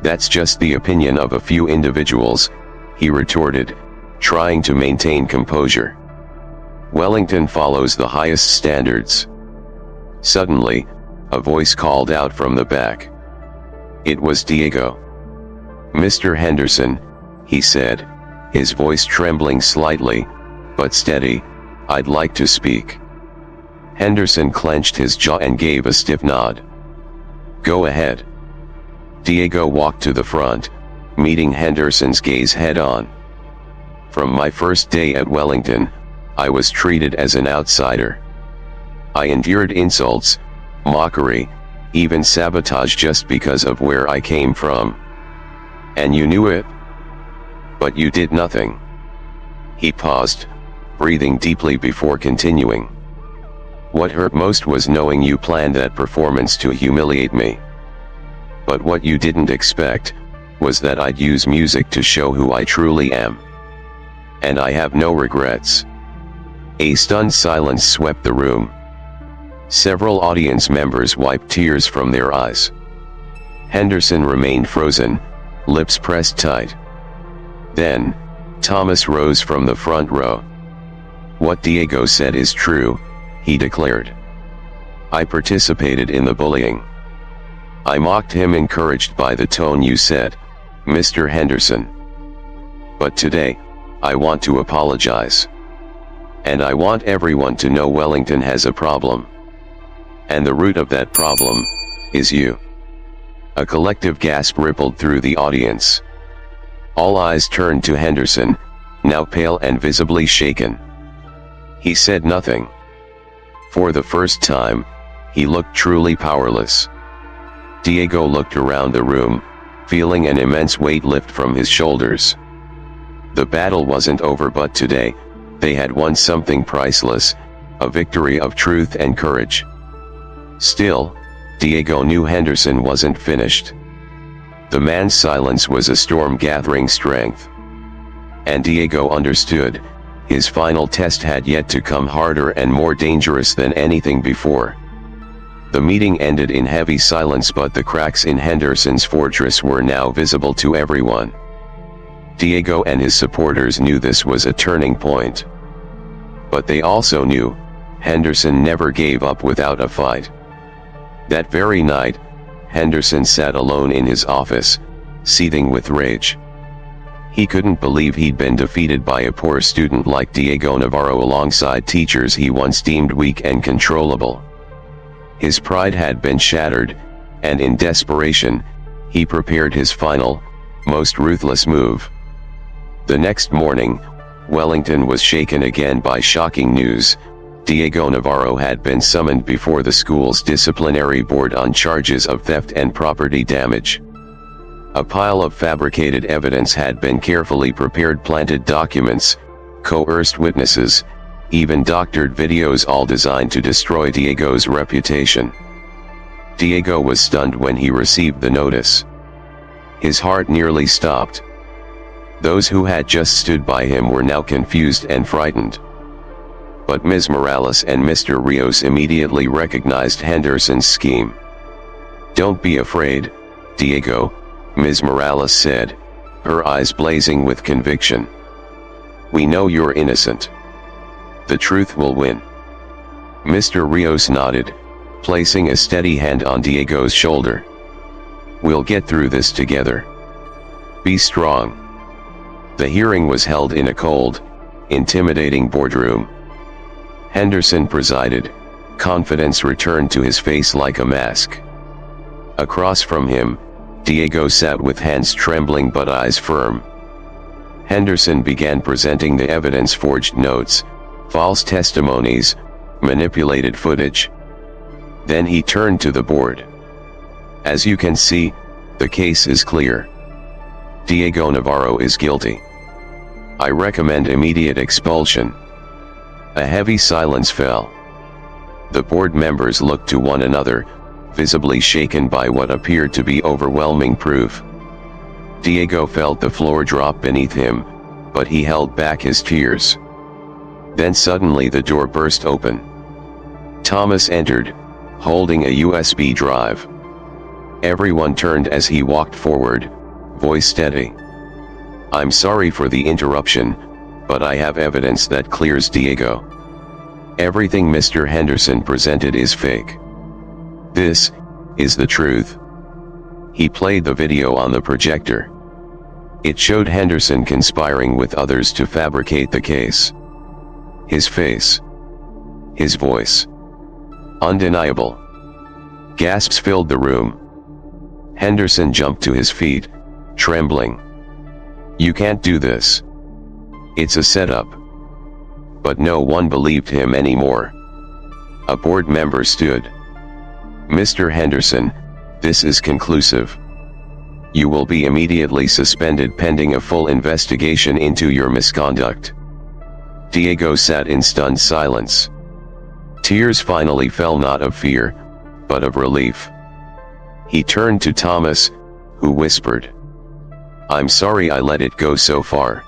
"That's just the opinion of a few individuals," he retorted, trying to maintain composure. "Wellington follows the highest standards." Suddenly, a voice called out from the back. It was Diego. "Mr. Henderson," he said, his voice trembling slightly, but steady, "I'd like to speak." Henderson clenched his jaw and gave a stiff nod. "Go ahead." Diego walked to the front, meeting Henderson's gaze head-on. "From my first day at Wellington, I was treated as an outsider. I endured insults, mockery, even sabotage just because of where I came from. And you knew it? But you did nothing." He paused, breathing deeply before continuing. "What hurt most was knowing you planned that performance to humiliate me. But what you didn't expect was that I'd use music to show who I truly am. And I have no regrets." A stunned silence swept the room. Several audience members wiped tears from their eyes. Henderson remained frozen, lips pressed tight. Then, Thomas rose from the front row. "What Diego said is true," he declared. "I participated in the bullying. I mocked him, encouraged by the tone you set, Mr. Henderson. But today, I want to apologize. And I want everyone to know Wellington has a problem. And the root of that problem is you." A collective gasp rippled through the audience. All eyes turned to Henderson, now pale and visibly shaken. He said nothing. For the first time, he looked truly powerless. Diego looked around the room, feeling an immense weight lift from his shoulders. The battle wasn't over, but today, they had won something priceless, a victory of truth and courage. Still, Diego knew Henderson wasn't finished. The man's silence was a storm gathering strength. And Diego understood, his final test had yet to come, harder and more dangerous than anything before. The meeting ended in heavy silence, but the cracks in Henderson's fortress were now visible to everyone. Diego and his supporters knew this was a turning point. But they also knew, Henderson never gave up without a fight. That very night, Henderson sat alone in his office, seething with rage. He couldn't believe he'd been defeated by a poor student like Diego Navarro alongside teachers he once deemed weak and controllable. His pride had been shattered, and in desperation, he prepared his final, most ruthless move. The next morning, Wellington was shaken again by shocking news. Diego Navarro had been summoned before the school's disciplinary board on charges of theft and property damage. A pile of fabricated evidence had been carefully prepared: planted documents, coerced witnesses, even doctored videos, all designed to destroy Diego's reputation. Diego was stunned when he received the notice. His heart nearly stopped. Those who had just stood by him were now confused and frightened. But Ms. Morales and Mr. Rios immediately recognized Henderson's scheme. "Don't be afraid, Diego," Ms. Morales said, her eyes blazing with conviction. "We know you're innocent. The truth will win." Mr. Rios nodded, placing a steady hand on Diego's shoulder. "We'll get through this together. Be strong." The hearing was held in a cold, intimidating boardroom. Henderson presided, confidence returned to his face like a mask. Across from him, Diego sat with hands trembling but eyes firm. Henderson began presenting the evidence: forged notes, false testimonies, manipulated footage. Then he turned to the board. "As you can see, the case is clear. Diego Navarro is guilty. I recommend immediate expulsion." A heavy silence fell. The board members looked to one another, visibly shaken by what appeared to be overwhelming proof. Diego felt the floor drop beneath him, but he held back his tears. Then suddenly the door burst open. Thomas entered, holding a USB drive. Everyone turned as he walked forward, voice steady. "I'm sorry for the interruption, but I have evidence that clears Diego. Everything Mr. Henderson presented is fake. This is the truth." He played the video on the projector. It showed Henderson conspiring with others to fabricate the case. His face. His voice. Undeniable. Gasps filled the room. Henderson jumped to his feet, trembling. "You can't do this. It's a setup." But no one believed him anymore. A board member stood. "Mr. Henderson, this is conclusive. You will be immediately suspended pending a full investigation into your misconduct." Diego sat in stunned silence. Tears finally fell, not of fear, but of relief. He turned to Thomas, who whispered, "I'm sorry I let it go so far.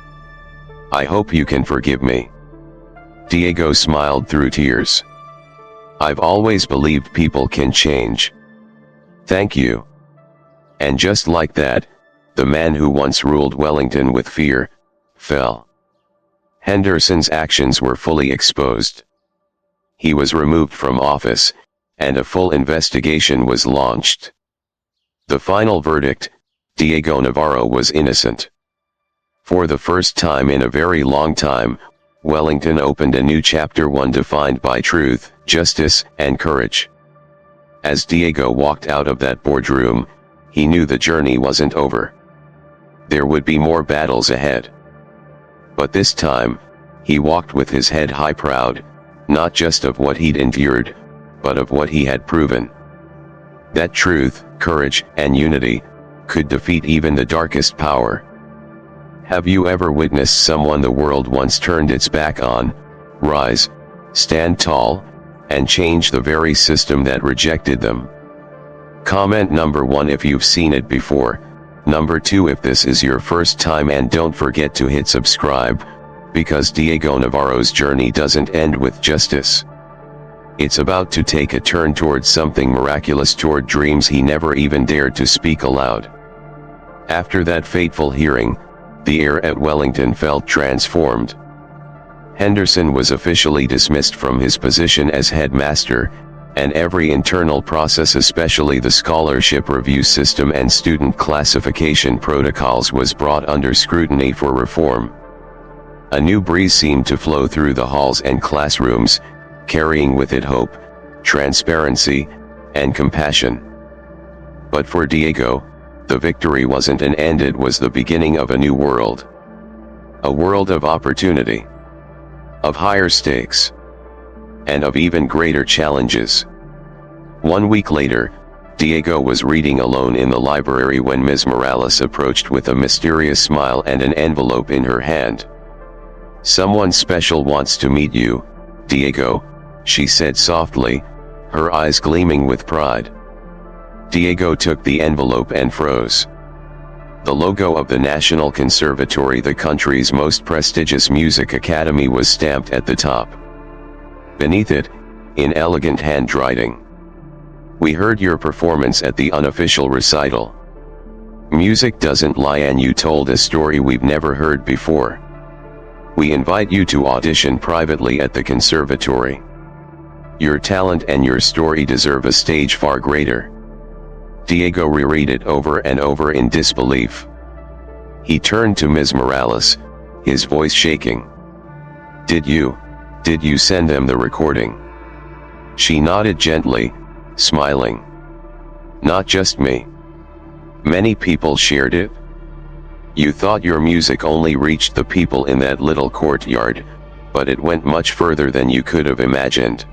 I hope you can forgive me." Diego smiled through tears. "I've always believed people can change. Thank you." And just like that, the man who once ruled Wellington with fear, fell. Henderson's actions were fully exposed. He was removed from office, and a full investigation was launched. The final verdict: Diego Navarro was innocent. For the first time in a very long time, Wellington opened a new chapter, one defined by truth, justice, and courage. As Diego walked out of that boardroom, he knew the journey wasn't over. There would be more battles ahead. But this time, he walked with his head high, proud, not just of what he'd endured, but of what he had proven. That truth, courage, and unity could defeat even the darkest power. Have you ever witnessed someone the world once turned its back on rise, stand tall, and change the very system that rejected them? Comment number 1 if you've seen it before, number 2 if this is your first time, and don't forget to hit subscribe, because Diego Navarro's journey doesn't end with justice. It's about to take a turn towards something miraculous, toward dreams he never even dared to speak aloud. After that fateful hearing, the air at Wellington felt transformed. Henderson was officially dismissed from his position as headmaster, and every internal process, especially the scholarship review system and student classification protocols, was brought under scrutiny for reform. A new breeze seemed to flow through the halls and classrooms, carrying with it hope, transparency, and compassion. But for Diego, the victory wasn't an end, it was the beginning of a new world. A world of opportunity, of higher stakes, and of even greater challenges. 1 week later, Diego was reading alone in the library when Ms. Morales approached with a mysterious smile and an envelope in her hand. "Someone special wants to meet you, Diego," she said softly, her eyes gleaming with pride. Diego took the envelope and froze. The logo of the National Conservatory, the country's most prestigious music academy, was stamped at the top. Beneath it, in elegant handwriting, "We heard your performance at the unofficial recital. Music doesn't lie, and you told a story we've never heard before. We invite you to audition privately at the conservatory. Your talent and your story deserve a stage far greater. Diego reread it over and over in disbelief. He turned to Ms. Morales, his voice shaking. Did you send them the recording?" She nodded gently, smiling. "Not just me. Many people shared it. You thought your music only reached the people in that little courtyard, but it went much further than you could have imagined."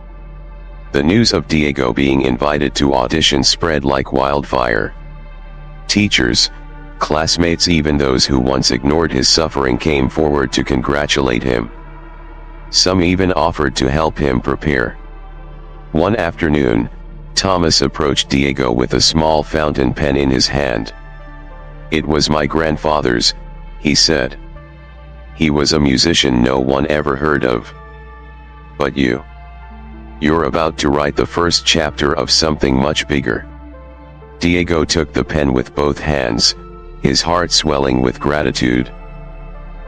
The news of Diego being invited to audition spread like wildfire. Teachers, classmates, even those who once ignored his suffering came forward to congratulate him. Some even offered to help him prepare. One afternoon, Thomas approached Diego with a small fountain pen in his hand. "It was my grandfather's," he said. "He was a musician no one ever heard of. But you're about to write the first chapter of something much bigger." Diego took the pen with both hands, his heart swelling with gratitude.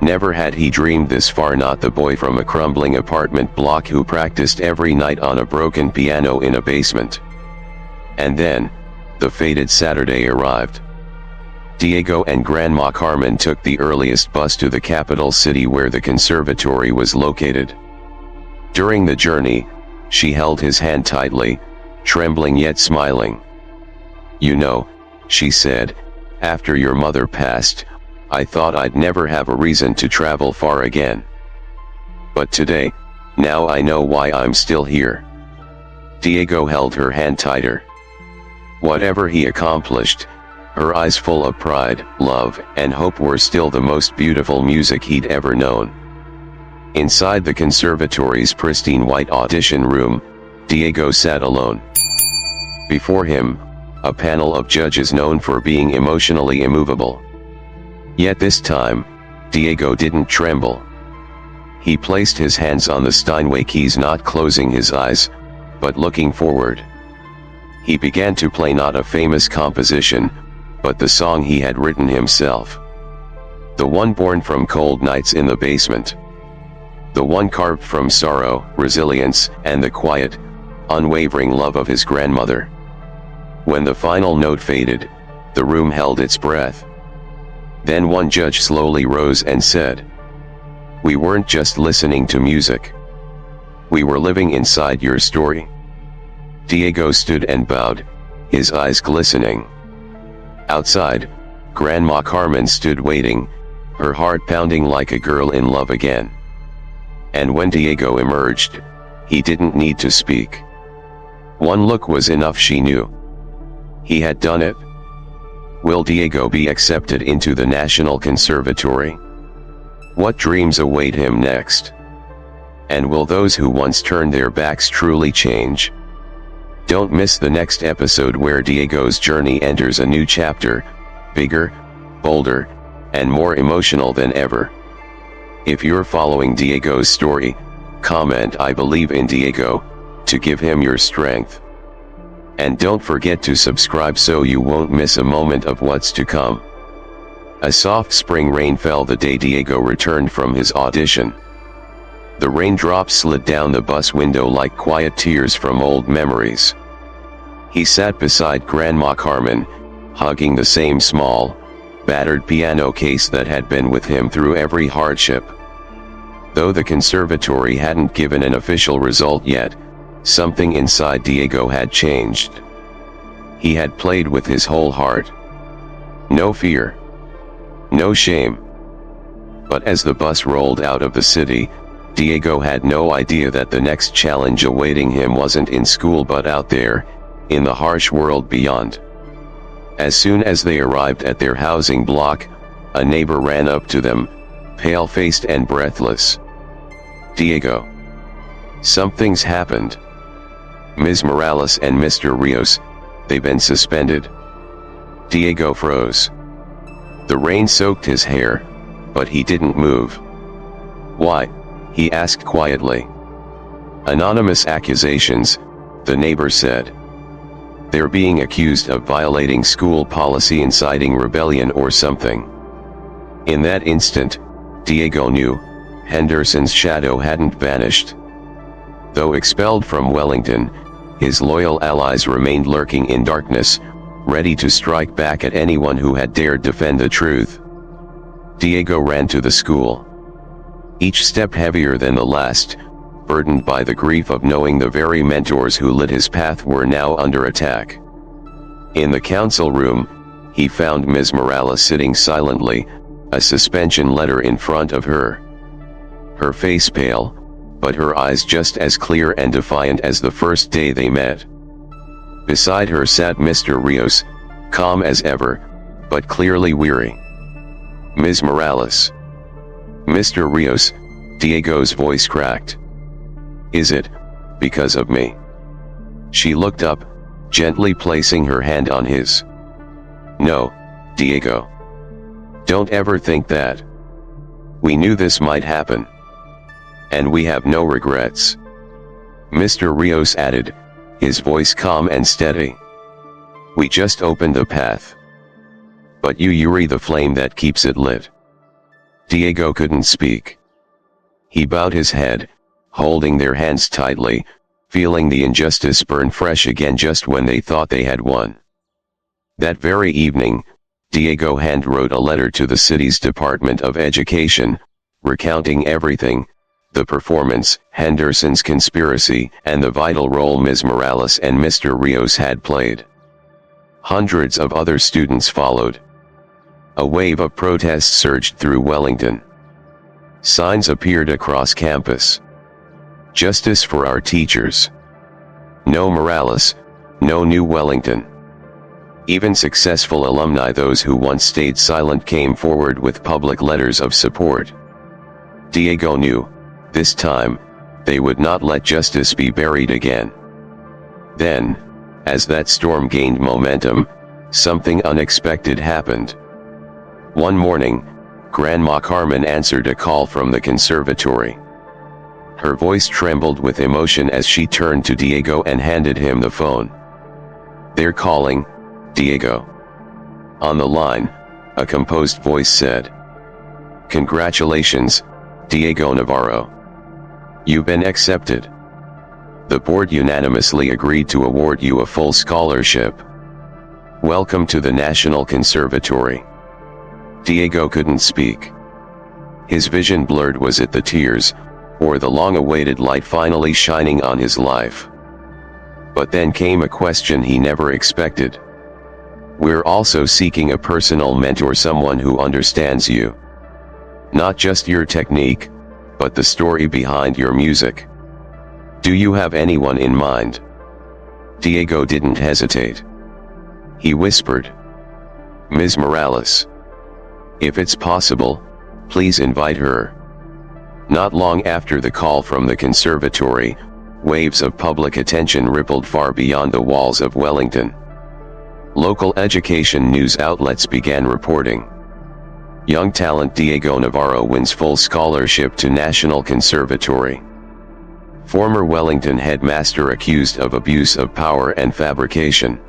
Never had he dreamed this far, not the boy from a crumbling apartment block who practiced every night on a broken piano in a basement. And then, the fated Saturday arrived. Diego and Grandma Carmen took the earliest bus to the capital city where the conservatory was located. During the journey, she held his hand tightly, trembling yet smiling. "You know," she said, "after your mother passed, I thought I'd never have a reason to travel far again. But today, now I know why I'm still here." Diego held her hand tighter. Whatever he accomplished, her eyes full of pride, love, and hope were still the most beautiful music he'd ever known. Inside the conservatory's pristine white audition room, Diego sat alone. Before him, a panel of judges known for being emotionally immovable. Yet this time, Diego didn't tremble. He placed his hands on the Steinway keys, not closing his eyes, but looking forward. He began to play not a famous composition, but the song he had written himself. The one born from cold nights in the basement. The one carved from sorrow, resilience, and the quiet, unwavering love of his grandmother. When the final note faded, the room held its breath. Then one judge slowly rose and said, "We weren't just listening to music. We were living inside your story." Diego stood and bowed, his eyes glistening. Outside, Grandma Carmen stood waiting, her heart pounding like a girl in love again. And when Diego emerged, he didn't need to speak. One look was enough, she knew. He had done it. Will Diego be accepted into the National Conservatory? What dreams await him next? And will those who once turned their backs truly change? Don't miss the next episode where Diego's journey enters a new chapter, bigger, bolder, and more emotional than ever. If you're following Diego's story, comment "I believe in Diego," to give him your strength. And don't forget to subscribe so you won't miss a moment of what's to come. A soft spring rain fell the day Diego returned from his audition. The raindrops slid down the bus window like quiet tears from old memories. He sat beside Grandma Carmen, hugging the same small, battered piano case that had been with him through every hardship. Though the conservatory hadn't given an official result yet, something inside Diego had changed. He had played with his whole heart. No fear. No shame. But as the bus rolled out of the city, Diego had no idea that the next challenge awaiting him wasn't in school but out there, in the harsh world beyond. As soon as they arrived at their housing block, a neighbor ran up to them, pale-faced and breathless. "Diego. Something's happened. Ms. Morales and Mr. Rios, they've been suspended." Diego froze. The rain soaked his hair, but he didn't move. "Why?" he asked quietly. "Anonymous accusations," the neighbor said. They're being accused of violating school policy, inciting rebellion or something. In that instant, Diego knew, Henderson's shadow hadn't vanished. Though expelled from Wellington, his loyal allies remained lurking in darkness, ready to strike back at anyone who had dared defend the truth. Diego ran to the school. Each step heavier than the last, burdened by the grief of knowing the very mentors who lit his path were now under attack. In the council room, he found Ms. Morales sitting silently, a suspension letter in front of her. Her face pale, but her eyes just as clear and defiant as the first day they met. Beside her sat Mr. Rios, calm as ever, but clearly weary. Ms. Morales. Mr. Rios, Diego's voice cracked. Is it because of me? She looked up, gently placing her hand on his. No, Diego. Don't ever think that. We knew this might happen. And we have no regrets. Mr. Rios added, his voice calm and steady. We just opened the path. But you the flame that keeps it lit. Diego couldn't speak. He bowed his head, holding their hands tightly, feeling the injustice burn fresh again just when they thought they had won. That very evening, Diego handwrote a letter to the city's Department of Education, recounting everything, the performance, Henderson's conspiracy, and the vital role Ms. Morales and Mr. Rios had played. Hundreds of other students followed. A wave of protests surged through Wellington. Signs appeared across campus. Justice for our teachers. No Morales, no new Wellington. Even successful alumni, those who once stayed silent, came forward with public letters of support. Diego knew, this time, they would not let justice be buried again. Then, as that storm gained momentum, something unexpected happened. One morning, Grandma Carmen answered a call from the conservatory. Her voice trembled with emotion as she turned to Diego and handed him the phone. They're calling, Diego. On the line, a composed voice said. Congratulations, Diego Navarro. You've been accepted. The board unanimously agreed to award you a full scholarship. Welcome to the National Conservatory. Diego couldn't speak. His vision blurred. Was it the tears, or the long-awaited light finally shining on his life? But then came a question he never expected. We're also seeking a personal mentor, someone who understands you. Not just your technique, but the story behind your music. Do you have anyone in mind? Diego didn't hesitate. He whispered. Ms. Morales. If it's possible, please invite her. Not long after the call from the conservatory, waves of public attention rippled far beyond the walls of Wellington. Local education news outlets began reporting. Young talent Diego Navarro wins full scholarship to National Conservatory. Former Wellington headmaster accused of abuse of power and fabrication.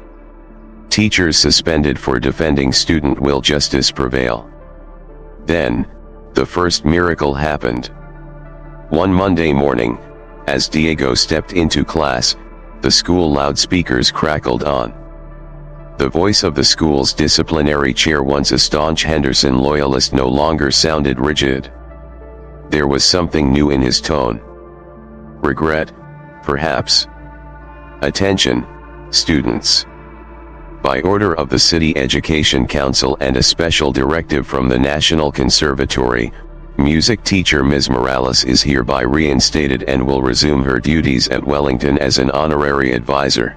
Teachers suspended for defending student. Will justice prevail? Then, the first miracle happened. One Monday morning, as Diego stepped into class, the school loudspeakers crackled on. The voice of the school's disciplinary chair, once a staunch Henderson loyalist, no longer sounded rigid. There was something new in his tone. Regret, perhaps. Attention, students. By order of the City Education Council and a special directive from the National Conservatory, music teacher Ms. Morales is hereby reinstated and will resume her duties at Wellington as an honorary advisor.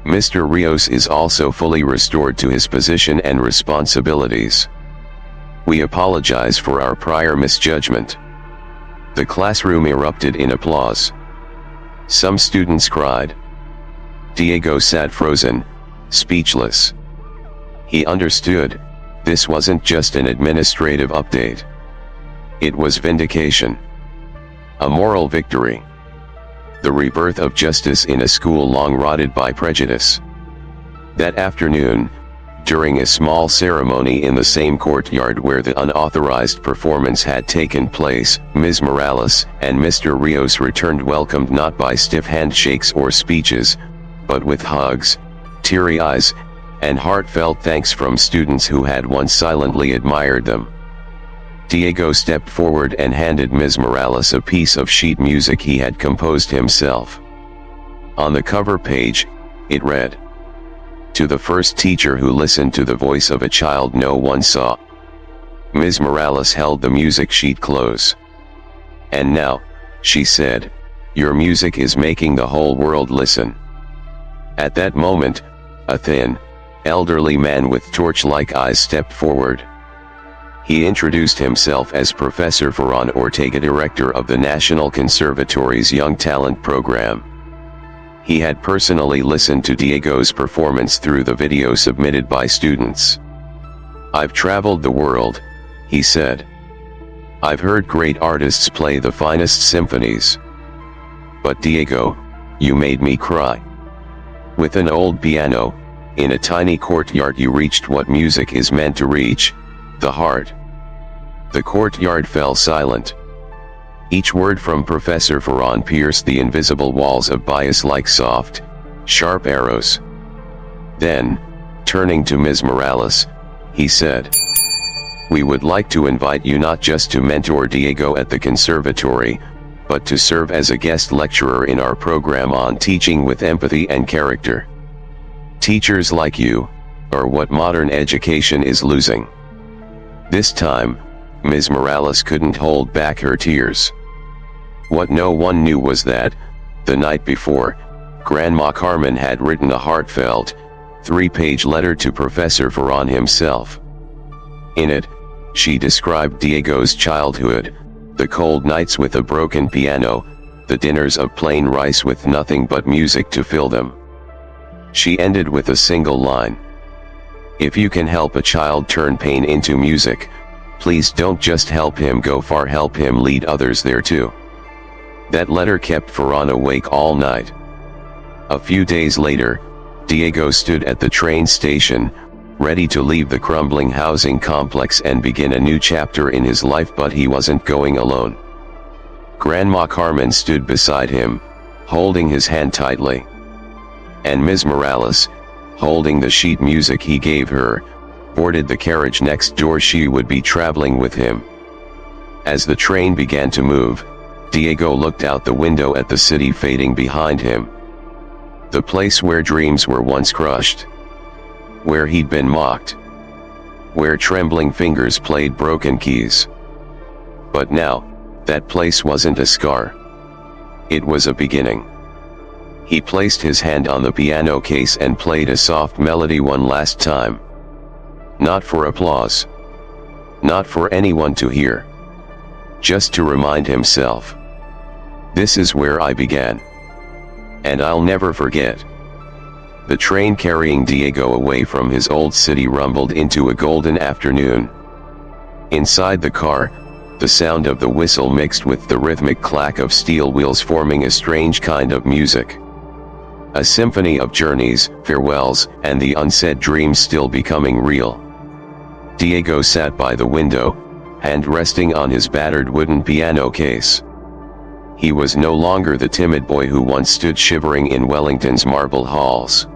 Mr. Rios is also fully restored to his position and responsibilities. We apologize for our prior misjudgment. The classroom erupted in applause. Some students cried. Diego sat frozen, speechless. He understood, this wasn't just an administrative update. It was vindication. A moral victory. The rebirth of justice in a school long rotted by prejudice. That afternoon, during a small ceremony in the same courtyard where the unauthorized performance had taken place, Ms. Morales and Mr. Rios returned welcomed not by stiff handshakes or speeches, but with hugs, teary eyes, and heartfelt thanks from students who had once silently admired them. Diego stepped forward and handed Ms. Morales a piece of sheet music he had composed himself. On the cover page, it read, "To the first teacher who listened to the voice of a child no one saw." Ms. Morales held the music sheet close. "And now," she said, "your music is making the whole world listen." At that moment, a thin, elderly man with torch-like eyes stepped forward. He introduced himself as Professor Ferran Ortega, director of the National Conservatory's Young Talent Program. He had personally listened to Diego's performance through the video submitted by students. "I've traveled the world," he said. "I've heard great artists play the finest symphonies. But Diego, you made me cry. With an old piano, in a tiny courtyard you reached what music is meant to reach, the heart." The courtyard fell silent. Each word from Professor Ferran pierced the invisible walls of bias like soft, sharp arrows. Then, turning to Ms. Morales, he said, "We would like to invite you not just to mentor Diego at the conservatory, but to serve as a guest lecturer in our program on teaching with empathy and character. Teachers like you are what modern education is losing." This time, Ms. Morales couldn't hold back her tears. What no one knew was that, the night before, Grandma Carmen had written a heartfelt, 3-page letter to Professor Ferran himself. In it, she described Diego's childhood, the cold nights with a broken piano, the dinners of plain rice with nothing but music to fill them. She ended with a single line: "If you can help a child turn pain into music, please don't just help him go far, help him lead others there too." That letter kept Ferran awake all night. A few days later, Diego stood at the train station, ready to leave the crumbling housing complex and begin a new chapter in his life, but he wasn't going alone. Grandma Carmen stood beside him, holding his hand tightly. And Ms. Morales, holding the sheet music he gave her, boarded the carriage next door. She would be traveling with him. As the train began to move, Diego looked out the window at the city fading behind him. The place where dreams were once crushed. Where he'd been mocked. Where trembling fingers played broken keys. But now, that place wasn't a scar. It was a beginning. He placed his hand on the piano case and played a soft melody one last time. Not for applause. Not for anyone to hear. Just to remind himself. This is where I began. And I'll never forget. The train carrying Diego away from his old city rumbled into a golden afternoon. Inside the car, the sound of the whistle mixed with the rhythmic clack of steel wheels forming a strange kind of music. A symphony of journeys, farewells, and the unsaid dreams still becoming real. Diego sat by the window, hand resting on his battered wooden piano case. He was no longer the timid boy who once stood shivering in Wellington's marble halls.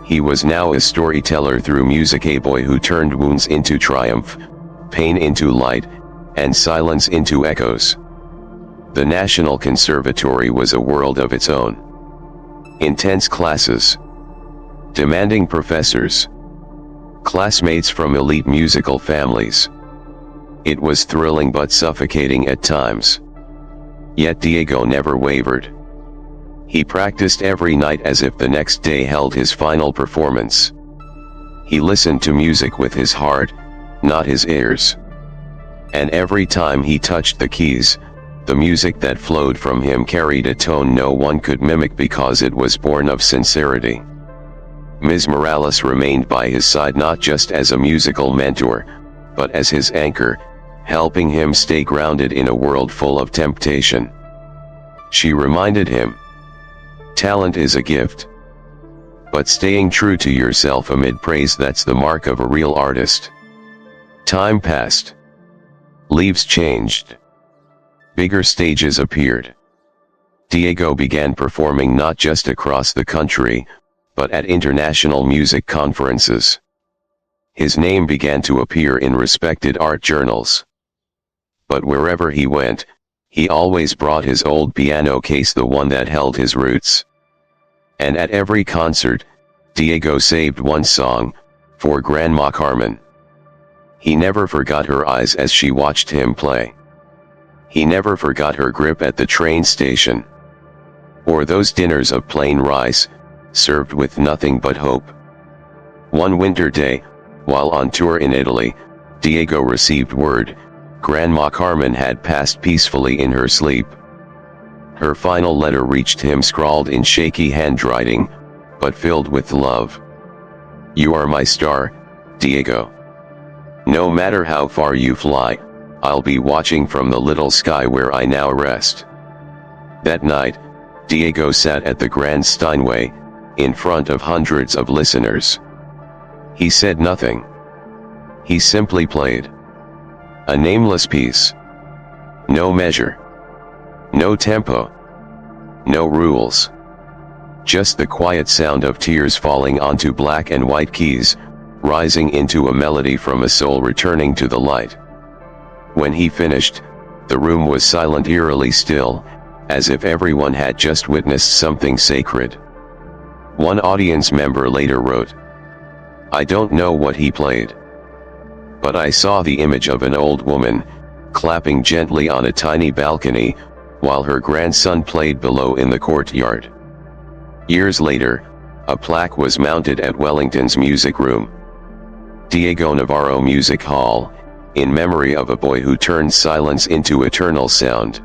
He was now a storyteller through music, a boy who turned wounds into triumph, pain into light, and silence into echoes. The National Conservatory was a world of its own. Intense classes. Demanding professors. Classmates from elite musical families. It was thrilling but suffocating at times. Yet Diego never wavered. He practiced every night as if the next day held his final performance. He listened to music with his heart, not his ears. And every time he touched the keys, the music that flowed from him carried a tone no one could mimic because it was born of sincerity. Ms. Morales remained by his side not just as a musical mentor, but as his anchor, helping him stay grounded in a world full of temptation. She reminded him, "Talent is a gift. But staying true to yourself amid praise, that's the mark of a real artist. Time passed. Leaves changed. Bigger stages appeared. Diego began performing not just across the country, but at international music conferences. His name began to appear in respected art journals. But wherever he went, he always brought his old piano case, the one that held his roots. And at every concert, Diego saved one song, for Grandma Carmen. He never forgot her eyes as she watched him play. He never forgot her grip at the train station. Or those dinners of plain rice, served with nothing but hope. One winter day, while on tour in Italy, Diego received word, Grandma Carmen had passed peacefully in her sleep. Her final letter reached him scrawled in shaky handwriting, but filled with love. You are my star, Diego. No matter how far you fly, I'll be watching from the little sky where I now rest. That night, Diego sat at the Grand Steinway, in front of hundreds of listeners. He said nothing. He simply played. A nameless piece. No measure. No tempo. No rules. Just the quiet sound of tears falling onto black and white keys, rising into a melody from a soul returning to the light. When he finished, the room was silent, eerily still, as if everyone had just witnessed something sacred. One audience member later wrote, I don't know what he played, but I saw the image of an old woman, clapping gently on a tiny balcony, while her grandson played below in the courtyard. Years later, a plaque was mounted at Wellington's music room. Diego Navarro Music Hall, in memory of a boy who turned silence into eternal sound.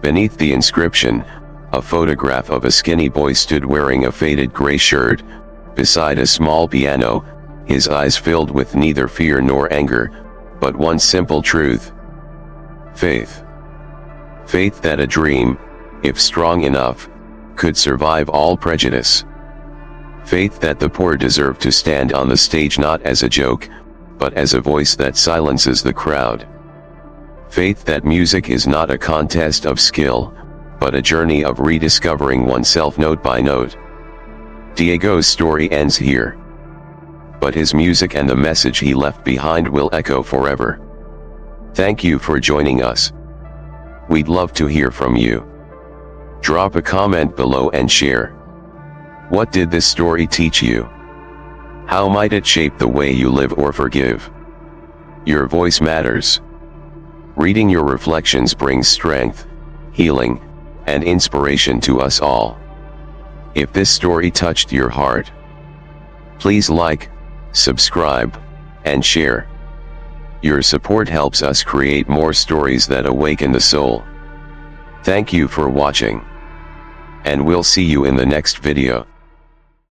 Beneath the inscription, a photograph of a skinny boy stood wearing a faded gray shirt, beside a small piano, his eyes filled with neither fear nor anger, but one simple truth. Faith. Faith that a dream, if strong enough, could survive all prejudice. Faith that the poor deserve to stand on the stage not as a joke, but as a voice that silences the crowd. Faith that music is not a contest of skill, but a journey of rediscovering oneself note by note. Diego's story ends here. But his music and the message he left behind will echo forever. Thank you for joining us. We'd love to hear from you. Drop a comment below and share. What did this story teach you? How might it shape the way you live or forgive? Your voice matters. Reading your reflections brings strength, healing, and inspiration to us all. If this story touched your heart, please like, subscribe, and share. Your support helps us create more stories that awaken the soul. Thank you for watching, and we'll see you in the next video.